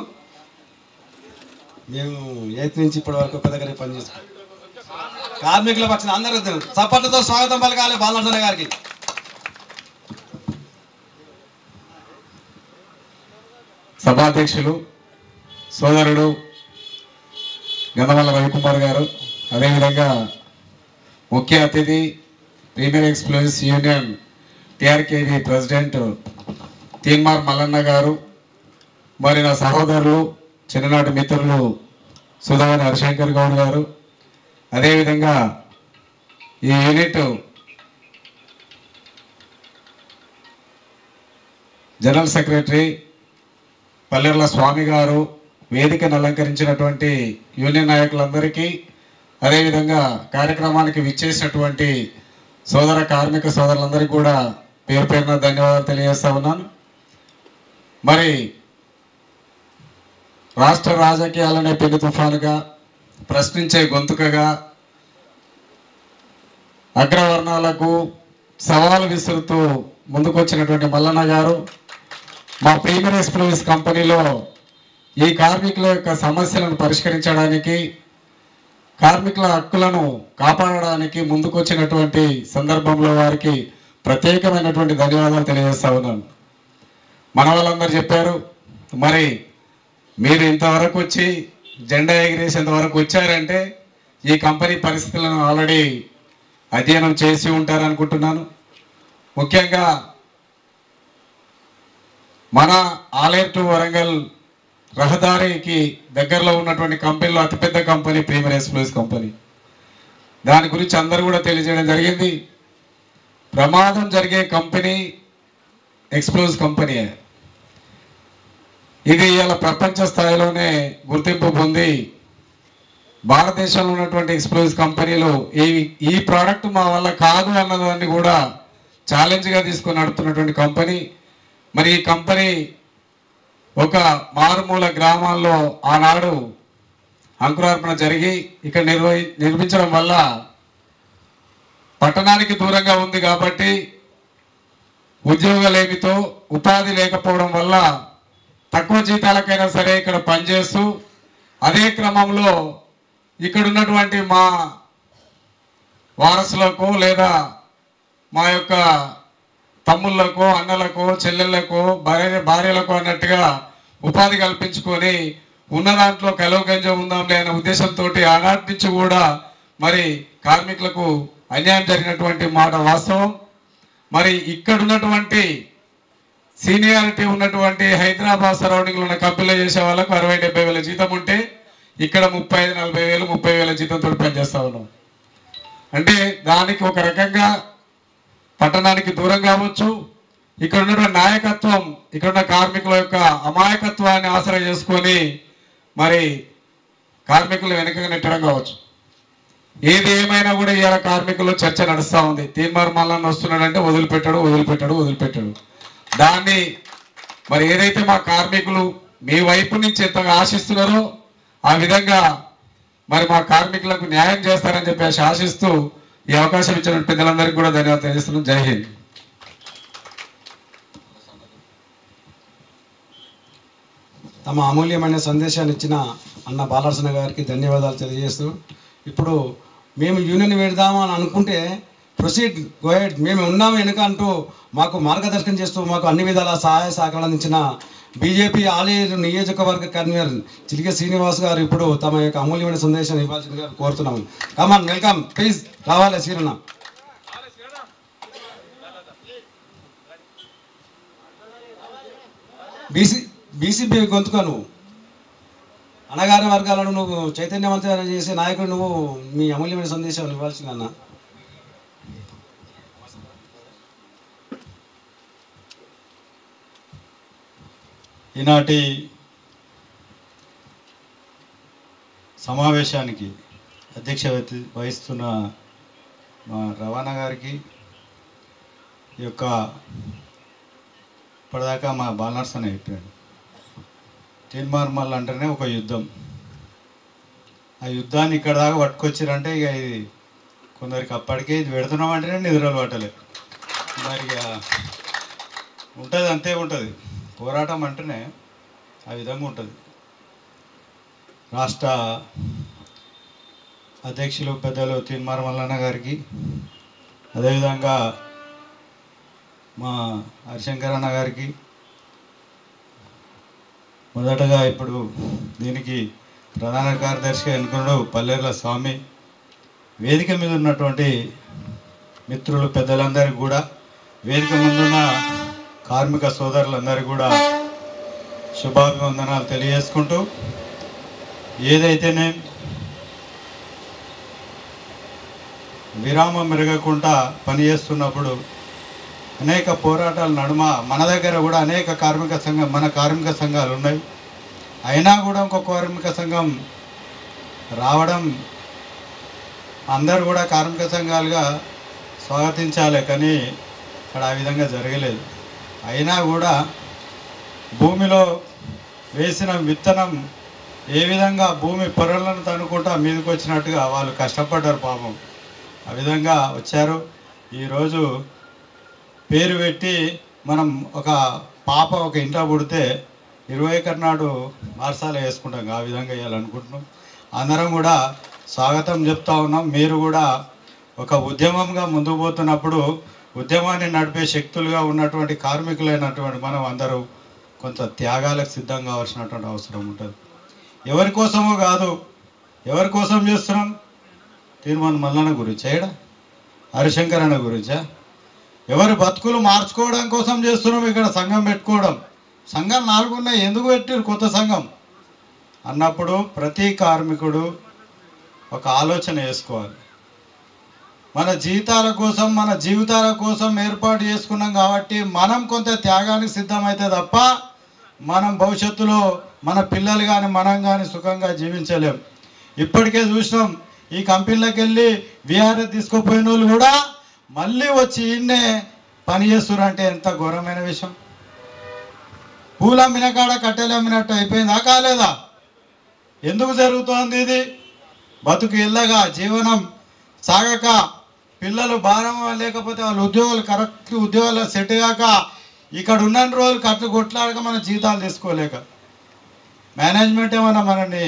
మేము 8th నుంచి ఇప్పటి వరకు ఒక దగ్గర పనిచేస్తాం. కార్మికుల పక్షాన అందరూ చప్పట్లతో స్వాగతం పలకాలి బాలనర్సన్న గారికి. సభాధ్యక్షులు సోదరుడు గంధమల్ల రవికుమార్ గారు, అదేవిధంగా ముఖ్య అతిథి premier explosives union TRKV president Teenmaar Mallanna గారు, మరి నా సహోదరులు చిన్ననాటి మిత్రులు సుధావని హరిశంకర్ గౌడ్ గారు, అదేవిధంగా ఈ యూనిట్ జనరల్ సెక్రటరీ పల్లెర్ల స్వామి గారు, వేదికను అలంకరించినటువంటి యూనియన్ నాయకులందరికీ, అదేవిధంగా కార్యక్రమానికి విచ్చేసినటువంటి సోదర కార్మిక సోదరులందరికీ కూడా పేరు పేరున ధన్యవాదాలు తెలియజేస్తా ఉన్నాను. మరి రాష్ట్ర రాజకీయాలనే పెను తుఫానుగా, ప్రశ్నించే గొంతుకగా, అగ్రవర్ణాలకు సవాలు విసురుతూ ముందుకొచ్చినటువంటి మల్లన్న గారు మా ప్రీమియర్ ఎక్స్ప్లోజివ్స్ కంపెనీలో ఈ కార్మికుల యొక్క సమస్యలను పరిష్కరించడానికి, కార్మికుల హక్కులను కాపాడడానికి ముందుకొచ్చినటువంటి సందర్భంలో వారికి ప్రత్యేకమైనటువంటి ధన్యవాదాలు తెలియజేస్తా ఉన్నాను. మన వాళ్ళందరూ చెప్పారు, మరి మీరు ఇంతవరకు వచ్చి జెండా ఎగిరేసేంతవరకు వచ్చారంటే ఈ కంపెనీ పరిస్థితులను ఆల్రెడీ అధ్యయనం చేసి ఉంటారనుకుంటున్నాను. ముఖ్యంగా మన ఆలేరు టు వరంగల్ రహదారికి దగ్గరలో ఉన్నటువంటి కంపెనీలో అతిపెద్ద కంపెనీ ప్రీమియర్ ఎక్స్ప్లోజివ్స్ కంపెనీ. దాని గురించి అందరూ కూడా తెలియజేయడం జరిగింది. ప్రమాదం జరిగే కంపెనీ ఎక్స్ప్లోజివ్స్ కంపెనీ. ఇది ఇలా ప్రపంచ స్థాయిలోనే గుర్తింపు పొంది భారతదేశంలో ఉన్నటువంటి ఎక్స్ప్లోజివ్స్ కంపెనీలు ఈ ప్రోడక్ట్ మా వల్ల కాదు అన్నదాన్ని కూడా ఛాలెంజ్గా తీసుకొని నడుపుతున్నటువంటి కంపెనీ. మరి ఈ కంపెనీ ఒక మారుమూల గ్రామాల్లో ఆనాడు అంకురార్పణ జరిగి ఇక్కడ నిర్మించడం వల్ల పట్టణానికి దూరంగా ఉంది కాబట్టి ఉద్యోగాలేమితో ఉపాధి లేకపోవడం వల్ల తక్కువ జీతాలకైనా సరే ఇక్కడ పనిచేస్తూ, అదే క్రమంలో ఇక్కడ ఉన్నటువంటి మా వారసులకు లేదా మా యొక్క తమ్ముళ్లకు, అన్నలకు, చెల్లెళ్లకు, భార్యలకు అన్నట్టుగా ఉపాధి కల్పించుకొని ఉన్న దాంట్లో కలవగంజం ఉందాంలే అనే ఉద్దేశంతో ఆనాటి నుంచి కూడా మరి కార్మికులకు అన్యాయం జరిగినటువంటి మాట వాస్తవం. మరి ఇక్కడ ఉన్నటువంటి సీనియారిటీ ఉన్నటువంటి హైదరాబాద్ సరౌండింగ్లో ఉన్న కంపెనీలో చేసే వాళ్ళకు 60-70 వేల జీతం ఉంటే ఇక్కడ 35-40 వేలు 30 వేల జీతంతో పనిచేస్తా ఉన్నాం. అంటే దానికి ఒక రకంగా పట్టణానికి దూరం కావచ్చు, ఇక్కడ ఉన్నటువంటి నాయకత్వం ఇక్కడ ఉన్న కార్మికుల యొక్క అమాయకత్వాన్ని ఆసరా చేసుకొని మరి కార్మికులు వెనుకగా నెట్టడం కావచ్చు. ఏది ఏమైనా కూడా ఇవాళ కార్మికుల్లో చర్చ నడుస్తూ ఉంది. తీన్మార్ మల్లన్న వస్తున్నాడంటే వదిలిపెట్టాడు. దాన్ని మరి ఏదైతే మా కార్మికులు మీ వైపు నుంచి ఎంతగా ఆశిస్తున్నారో ఆ విధంగా మరి మా కార్మికులకు న్యాయం చేస్తారని చెప్పేసి ఆశిస్తూ ఈ అవకాశం ఇచ్చిన పెద్దలందరికీ కూడా ధన్యవాదాలు తెలియజేస్తున్నాం. జై హింద్. తమ అమూల్యమైన సందేశాన్ని ఇచ్చిన అన్న బాలర్సన గారికి ధన్యవాదాలు తెలియజేస్తూ, ఇప్పుడు మేము యూనియన్ పెడదామని అనుకుంటే ప్రొసీడ్ గోహెడ్, మేము ఉన్నాము వెనుక అంటూ మాకు మార్గదర్శనం చేస్తూ మాకు అన్ని విధాల సహాయ సహకారాలు అందించిన బీజేపీ ఆలేరు నియోజకవర్గ కన్వీనర్ చిలికే శ్రీనివాస్ గారు ఇప్పుడు తమ యొక్క అమూల్యమైన సందేశాన్ని ఇవ్వాల్సిందిగా కోరుతున్నాము. కమాన్, వెల్కమ్, ప్లీజ్ రావాలి శ్రీరన్న. బీసీపీ గొంతుక నువ్వు, అణగారిన వర్గాలను నువ్వు చైతన్యవంతం చేసే నాయకుడు నువ్వు, మీ అమూల్యమైన సందేశాన్ని ఇవ్వాల్సిందన్న. ఈనాటి సమావేశానికి అధ్యక్ష వహిస్తున్న మా రవాణా గారికి, ఈ యొక్క ఇప్పటిదాకా మా బాలనర్స్ అని చెప్పాడు, తీన్మార్మల్ అంటేనే ఒక యుద్ధం. ఆ యుద్ధాన్ని ఇక్కడ దాకా పట్టుకొచ్చారంటే ఇక ఇది కొందరికి అప్పటికే ఇది పెడుతున్నాం అంటేనే నిద్రలు పట్టలేదు. మరి ఇక ఉంటుంది, అంతే ఉంటుంది. పోరాటం అంటేనే ఆ విధంగా ఉంటుంది. రాష్ట్ర అధ్యక్షులు పెద్దలు తీన్మార్ మల్లన్న గారికి, అదేవిధంగా మా హరిశంకర్ అన్న గారికి, మొదటగా ఇప్పుడు దీనికి ప్రధాన కార్యదర్శిగా ఎన్నుకున్నాడు పల్లెర్ల స్వామి, వేదిక మీద ఉన్నటువంటి మిత్రులు పెద్దలందరికీ కూడా, వేదిక ముందున్న కార్మిక సోదరులందరికీ కూడా శుభాభివందనాలు తెలియజేసుకుంటూ, ఏదైతేనే విరామం మెరగకుండా పనిచేస్తున్నప్పుడు అనేక పోరాటాల నడుమ మన దగ్గర కూడా అనేక మన కార్మిక సంఘాలు ఉన్నాయి. అయినా కూడా ఇంకొక కార్మిక సంఘం రావడం అందరూ కూడా కార్మిక సంఘాలుగా స్వాగతించాలి, కానీ ఇక్కడ ఆ విధంగా జరగలేదు. అయినా కూడా భూమిలో వేసిన విత్తనం ఏ విధంగా భూమి పొరలను తనుకుంటా మీదకి వచ్చినట్టుగా వాళ్ళు కష్టపడ్డారు పాపం. ఆ విధంగా వచ్చారు. ఈరోజు పేరు పెట్టి మనం ఒక పాప ఒక ఇంట్లో పుడితే 21 నాడు మార్సాల వేసుకుంటాం, ఆ విధంగా వేయాలనుకుంటున్నాం. అందరం కూడా స్వాగతం చెప్తా ఉన్నాం. మీరు కూడా ఒక ఉద్యమంగా ముందుకు పోతున్నప్పుడు ఉద్యమాన్ని నడిపే శక్తులుగా ఉన్నటువంటి కార్మికులైనటువంటి మనం అందరూ కొంత త్యాగాలకు సిద్ధం కావాల్సినటువంటి అవసరం ఉంటుంది. ఎవరి కోసమో కాదు, ఎవరి కోసం చేస్తున్నాం? తీర్మాన్ మల్లన్న గురించి ఏడా, హరిశంకర్ అన్న గురించా? ఎవరి బతుకులు మార్చుకోవడం కోసం చేస్తున్నాం ఇక్కడ సంఘం పెట్టుకోవడం. సంఘం 4 ఉన్నాయి, ఎందుకు పెట్టారు కొత్త సంఘం అన్నప్పుడు ప్రతి కార్మికుడు ఒక ఆలోచన వేసుకోవాలి. మన జీతాల కోసం, మన జీవితాల కోసం ఏర్పాటు చేసుకున్నాం కాబట్టి మనం కొంత త్యాగానికి సిద్ధమైతే తప్ప మనం భవిష్యత్తులో మన పిల్లలు కానీ మనం కానీ సుఖంగా జీవించలేం. ఇప్పటికే చూసినాం, ఈ కంపెనీలకు వెళ్ళి విఆర్ఎస్ తీసుకుపోయిన వాళ్ళు కూడా మళ్ళీ వచ్చి ఈయన్నే పని చేస్తున్నారంటే ఎంత ఘోరమైన విషయం. పూలు అమ్మిన కాడ కట్టెలు అమ్మినట్టు అయిపోయిందా కాలేదా? ఎందుకు జరుగుతోంది ఇది? బతుకు ఇల్లగా జీవనం సాగక, పిల్లలు భారం లేకపోతే వాళ్ళ ఉద్యోగాలు కరెక్ట్ ఉద్యోగాలు సెట్ కాక, ఇక్కడ ఉన్న రోజులు కట్లు కొట్లాడక మన జీతాలు తీసుకోలేక, మేనేజ్మెంట్ ఏమన్నా మనల్ని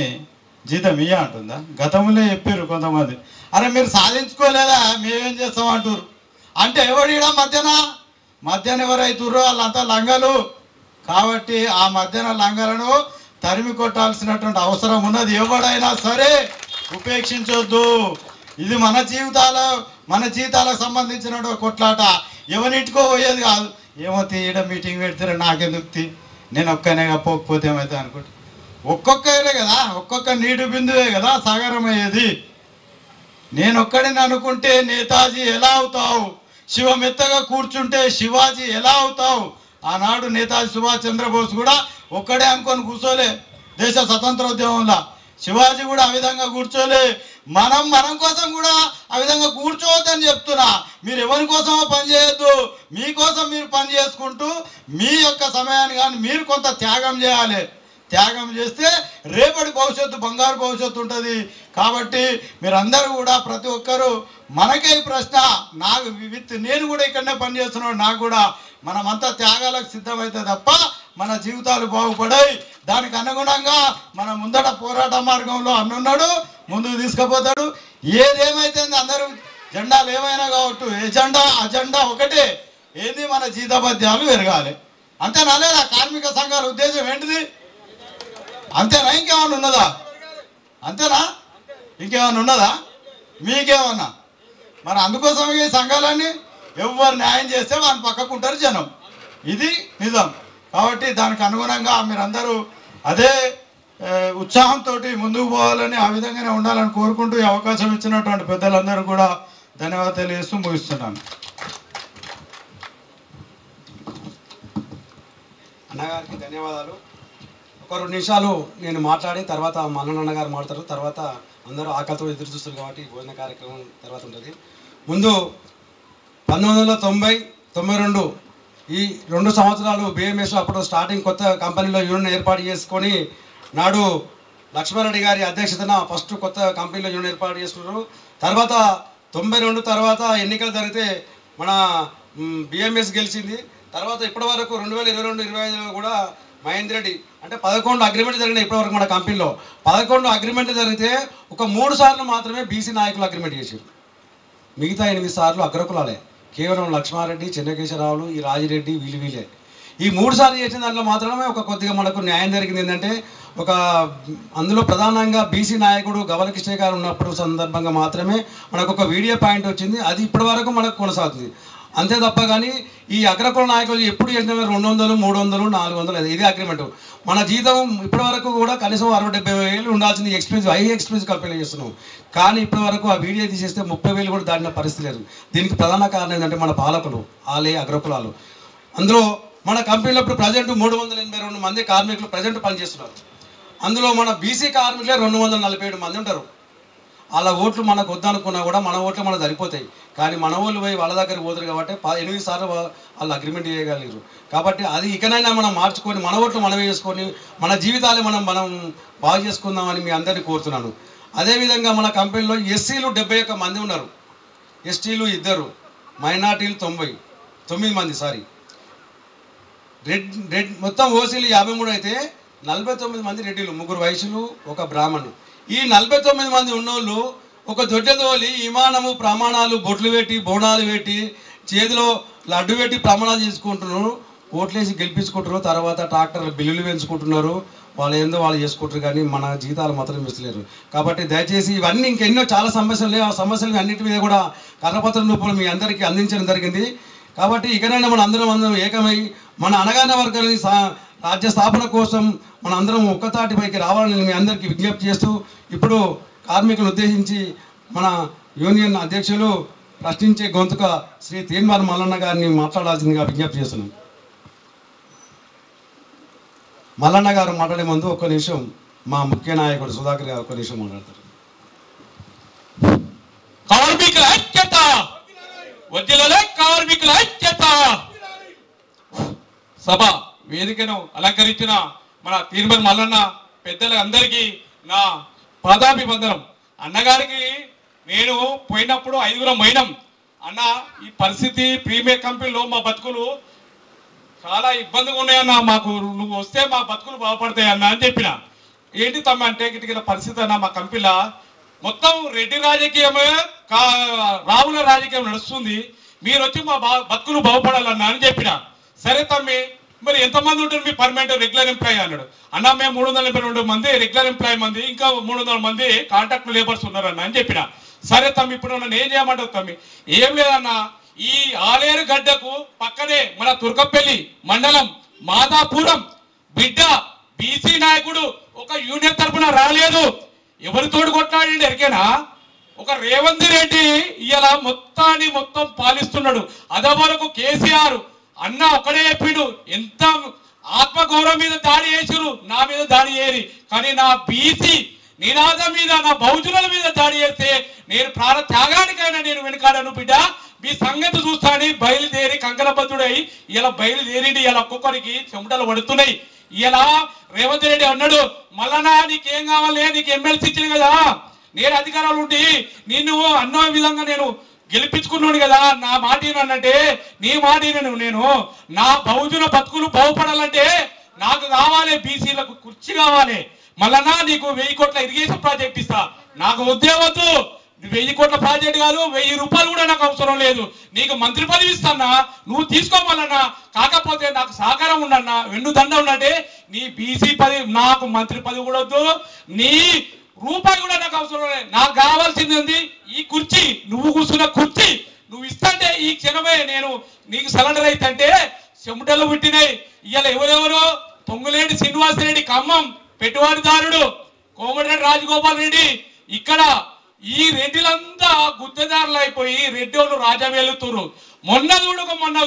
జీతం ఇయ్య అంటుందా? గతంలో చెప్పారు కొంతమంది, అరే మీరు సాధించుకోలేదా మేమేం చేస్తాం అంటారు. అంటే ఎవడిడా మధ్యాహ్నం ఎవరైతుర్రో వాళ్ళంతా లంగలు. కాబట్టి ఆ మధ్యాహ్న లంగలను తరిమి కొట్టాల్సినటువంటి అవసరం ఉన్నది. ఎవడైనా సరే ఉపేక్షించొద్దు. ఇది మన జీవితాలకు సంబంధించిన కొట్లాట. ఎవరింటికో పోయేది కాదు. ఏమో తీయడ మీటింగ్ పెడితే నాకెందుకు నేను ఒక్కనేగా పోకపోతే ఏమైతే అనుకుంటా. ఒక్కొక్కరే కదా, ఒక్కొక్క నీటి బిందువే కదా సాగరం అయ్యేది. నేను ఒక్కడిని అనుకుంటే నేతాజీ ఎలా అవుతావు? శివమెత్తగా కూర్చుంటే శివాజీ ఎలా అవుతావు? ఆనాడు నేతాజీ సుభాష్ చంద్రబోస్ కూడా ఒక్కడే అనుకొని కూర్చోలే దేశ స్వతంత్రోద్యమంలో. శివాజీ కూడా ఆ విధంగా కూర్చోలే. మనం కోసం కూడా ఆ విధంగా కూర్చోవద్దని చెప్తున్నా. మీరు ఎవరి కోసమో పని చేయొద్దు, మీకోసం మీరు పని చేసుకుంటూ మీ యొక్క సమయాన్ని కానీ మీరు కొంత త్యాగం చేయాలి. త్యాగం చేస్తే రేపటి భవిష్యత్తు బంగారు భవిష్యత్తు ఉంటుంది. కాబట్టి మీరందరూ కూడా ప్రతి ఒక్కరూ మనకే ప్రశ్న, నాకు నేను కూడా ఇక్కడనే పని చేస్తున్నాను, నాకు కూడా మనమంతా త్యాగాలకు సిద్ధమైతే తప్ప మన జీవితాలు బాగుపడాయి. దానికి అనుగుణంగా మన ముందట పోరాట మార్గంలో అన్నున్నాడు, ముందుకు తీసుకుపోతాడు. ఏదేమైతే అందరూ జెండాలు ఏమైనా కావచ్చు, అజెండా ఒకటే, ఏంది మన జీతభత్యాలు పెరగాలి. అంతేనా లేదా? కార్మిక సంఘాల ఉద్దేశం ఏంటిది? అంతేనా? ఇంకేమన్నా ఉన్నదా? అంతేనా? ఇంకేమన్నా ఉన్నదా? మీకేమన్నా? మరి అందుకోసమే ఈ సంఘాలన్నీ ఎవరు న్యాయం చేస్తే వాళ్ళని పక్కకుంటారు జనం. ఇది నిజం. కాబట్టి దానికి అనుగుణంగా మీరందరూ అదే ఉత్సాహంతో ముందుకు పోవాలని, ఆ విధంగానే ఉండాలని కోరుకుంటూ ఈ అవకాశం ఇచ్చినటువంటి పెద్దలందరూ కూడా ధన్యవాదాలు తెలియజేస్తూ ముగిస్తున్నాను. అన్నగారికి ధన్యవాదాలు. ఒక 2 నిమిషాలు నేను మాట్లాడి తర్వాత మల్లన్న గారు మాట్లాడతారు. తర్వాత అందరూ ఆకలితో ఎదురు చూస్తారు కాబట్టి భోజన కార్యక్రమం తర్వాత ఉంటుంది. ముందు 1990-92 ఈ 2 సంవత్సరాలు బిఎంఎస్ అప్పుడు స్టార్టింగ్ కొత్త కంపెనీలో యూనియన్ ఏర్పాటు చేసుకొని నాడు లక్ష్మారెడ్డి గారి అధ్యక్షతన ఫస్ట్ కొత్త కంపెనీలో యూనియన్ ఏర్పాటు చేసుకున్నారు. తర్వాత 92 తర్వాత ఎన్నికలు జరిగితే మన బిఎంఎస్ గెలిచింది. తర్వాత ఇప్పటి వరకు 2022-25లో కూడా మహేందర్ రెడ్డి అంటే 11 అగ్రిమెంట్ జరిగినాయి ఇప్పటివరకు మన కంపెనీలో. 11 అగ్రిమెంట్ జరిగితే ఒక 3 సార్లు మాత్రమే బీసీ నాయకులు అగ్రిమెంట్ చేశారు. మిగతా 8 సార్లు అగ్రకులాలే. కేవలం లక్ష్మారెడ్డి, చెన్నకేశ్వరరావులు, ఈ రాజిరెడ్డి వీళ్ళే. ఈ 3 సార్లు చేసిన దాంట్లో మాత్రమే ఒక కొద్దిగా మనకు న్యాయం జరిగింది. ఏంటంటే ఒక అందులో ప్రధానంగా బీసీ నాయకుడు గవల కృష్ణ గారు ఉన్నప్పుడు సందర్భంగా మాత్రమే మనకు ఒక వీడియో పాయింట్ వచ్చింది. అది ఇప్పటి వరకు మనకు కొనసాగుతుంది. అంతే తప్ప కానీ ఈ అగ్రకుల నాయకులు ఎప్పుడు చేసిన 200, 300, 400 ఇదే అగ్రిమెంట్. మన జీతం ఇప్పటి వరకు కూడా కనీసం 60-70 ఉండాల్సింది. హై ఎక్స్పెన్సివ్ కంపెనీ చేస్తున్నాం. కానీ ఇప్పటి వరకు ఆ వీడియో తీసేస్తే 30,000 కూడా దాటిన పరిస్థితి లేదు. దీనికి ప్రధాన కారణం ఏంటంటే మన పాలకులు, వాళ్ళే అగ్రకులాలు. అందులో మన కంపెనీలో ఇప్పుడు ప్రజెంట్ 382 మంది కార్మికులు ప్రజెంట్ పనిచేస్తున్నారు. అందులో మన బీసీ కార్మికులే 247 మంది ఉంటారు. వాళ్ళ ఓట్లు మనకు వద్దనుకున్నా కూడా మన ఓట్లు మనకు సరిపోతాయి. కానీ మన వాళ్ళు పోయి వాళ్ళ దగ్గరికి పోతారు కాబట్టి 8 సార్లు వాళ్ళు అగ్రిమెంట్ చేయగలిగారు. కాబట్టి అది ఇకనైనా మనం మార్చుకొని మన ఓట్లు మనమే చేసుకొని మన జీవితాలు మనం బాగు చేసుకుందామని మీ అందరినీ కోరుతున్నాను. అదేవిధంగా మన కంపెనీలో ఎస్సీలు 71 మంది ఉన్నారు, ఎస్టీలు 2, మైనార్టీలు 9 మంది. రెడ్ మొత్తం ఓసీలు 53 అయితే 49 మంది రెడ్డిలు, 3 వైశ్యులు, 1 బ్రాహ్మణులు. ఈ 49 మంది ఉన్నోళ్ళు ఒక దొడ్డదోలి విమానము ప్రమాణాలు బొట్లు పెట్టి బోనాలు పెట్టి చేతిలో లడ్డు పెట్టి ప్రమాణాలు చేసుకుంటున్నారు. ఓట్లేసి గెలిపించుకుంటారు. తర్వాత ట్రాక్టర్లు బిల్లులు పెంచుకుంటున్నారు. వాళ్ళు ఏందో వాళ్ళు చేసుకుంటారు. కానీ మన జీతాలు మాత్రం మిస్తలేరు. కాబట్టి దయచేసి ఇవన్నీ ఇంకెన్నో చాలా సమస్యలు లేవు. ఆ సమస్యలు అన్నింటి మీద కూడా కరపత్రం రూపంలో మీ అందరికీ అందించడం జరిగింది. కాబట్టి ఇకనైనా మన అందరం ఏకమై మన అనగాన వర్గాన్ని రాజ్య స్థాపన కోసం మన అందరం ఒక్కతాటిపైకి రావాలని మీ అందరికీ విజ్ఞప్తి చేస్తూ ఇప్పుడు కార్మికులను ఉద్దేశించి మన యూనియన్ అధ్యక్షులు ప్రశ్నించే గొంతుక శ్రీ తీన్మార్ మల్లన్న గారిని మాట్లాడాల్సిందిగా విజ్ఞప్తి చేస్తున్నాం. మల్లన్న గారు మాట్లాడే ముందు ఒక్క నిమిషం మా ముఖ్య నాయకుడు సుధాకర్ గారు 1 నిమిషం మాట్లాడతారు. కార్మికుల ఐక్యత, వడ్డీలలో కార్మికుల ఐక్యత. సభ వేదికను అలంకరించిన మన తీన్మార్ మల్లన్న పెద్దల అందరికీ నా పాదాభివందనం. అన్నగారికి నేను పోయినప్పుడు 5 పోయినాం. అన్న ఈ పరిస్థితి ప్రీమియర్ కంపెనీలో మా బతుకులు చాలా ఇబ్బందిగా ఉన్నాయన్న, మాకు నువ్వు వస్తే మా బతుకులు బాగుపడతాయి అన్న అని చెప్పిన. ఏంటి తమ్మ అంటే గిట్ల పరిస్థితి అన్న, మా కంపెనీలో మొత్తం రెడ్డి రాజకీయమే రావుల రాజకీయం నడుస్తుంది, మీరు వచ్చి మా బతుకులు బాగుపడాలన్నా అని చెప్పిన. సరే తమ్మి మరి ఎంతమంది ఉంటారు మీ పర్మనెంట్ రెగ్యులర్ ఎంప్లాయీ అన్నాడు. అన్న మేము 382 మంది రెగ్యులర్ ఎంప్లాయీ మంది, ఇంకా 300 మంది కాంట్రాక్ట్ లేబర్స్ ఉన్నారన్న అని చెప్పిన. సరే తమ్మి ఇప్పుడు నన్ను ఏం చేయమంటావు తమ్మి? ఏం లేదన్న, ఈ ఆలేరు గడ్డకు పక్కనే మన తుర్కపల్లి మండలం మాదాపురం బిడ్డ బీసీ నాయకుడు ఒక యూనియన్ తరఫున రాలేదు. ఎవరితోడు కొట్లాడి ఎరికేనా? ఒక రేవంత్ రెడ్డి ఇలా మొత్తం పాలిస్తున్నాడు. అదవరకు కేసీఆర్ అన్న ఒక్కడే చెప్పిండు, ఎంత ఆత్మగౌరవం మీద దాడి చేసిరు, నా మీద దాడి చేయరు. కానీ నా బీసీ నినాదం మీద నా బహుజనుల మీద దాడి చేస్తే నేను ప్రాణ త్యాగానికైనా నేను వెనుకాడను బిడ్డ. మీ సంగతి చూస్తాని బయలుదేరి కంకణబద్ధుడై ఇలా బయలుదేరి ఇలా ఒక్కొక్కరికి చెమటలు పడుతున్నాయి. ఇలా రేవంత్ రెడ్డి అన్నాడు, మళ్ళా నీకేం కావాలి, నీకు ఎమ్మెల్సీ ఇచ్చిన కదా, నేను అధికారాలు ఉండి నిన్ను అన్న విధంగా నేను గెలిపించుకున్నాడు కదా, నా మాట అనంటే నీ మాట నేను నా బహుజన బతుకులు బాగుపడాలంటే నాకు కావాలి బీసీలకు కుర్చీ కావాలి, మళ్ళా నీకు 1000 కోట్ల ఇరిగేషన్ ప్రాజెక్ట్ ఇస్తా. నాకు వద్దే వద్దు, 1000 కోట్ల ప్రాజెక్ట్ కాదు, 1000 రూపాయలు కూడా నాకు అవసరం లేదు, నీకు మంత్రి పదవి ఇస్తానా, నువ్వు తీసుకోవాలన్నా, కాకపోతే నాకు సహకారం ఉండన్నా, వెన్ను దండ ఉన్నట్టే నీ బీసీ పదవి, నాకు మంత్రి పదవి కూడా వద్దు, నీ రూపాయి కూడా నాకు అవసరం లేదు, నాకు కావాల్సింది ఉంది ఈ కుర్చీ, నువ్వు కూర్చున్న కుర్చీ నువ్వు ఇస్తంటే ఈ క్షణమే నేను నీకు సరెండర్ అయితే చెమటలు పుట్టినాయి. ఇవాళ ఎవరెవరో పొంగులేటి శ్రీనివాసరెడ్డి ఖమ్మం పెట్టుబడిదారుడు, కోమటిరెడ్డి రాజగోపాల్ రెడ్డి, ఇక్కడ ఈ రెడ్డిలంతా గుత్తదారులు అయిపోయి రెడ్డి వాళ్ళు రాజా వెళ్తున్నారు. మొన్న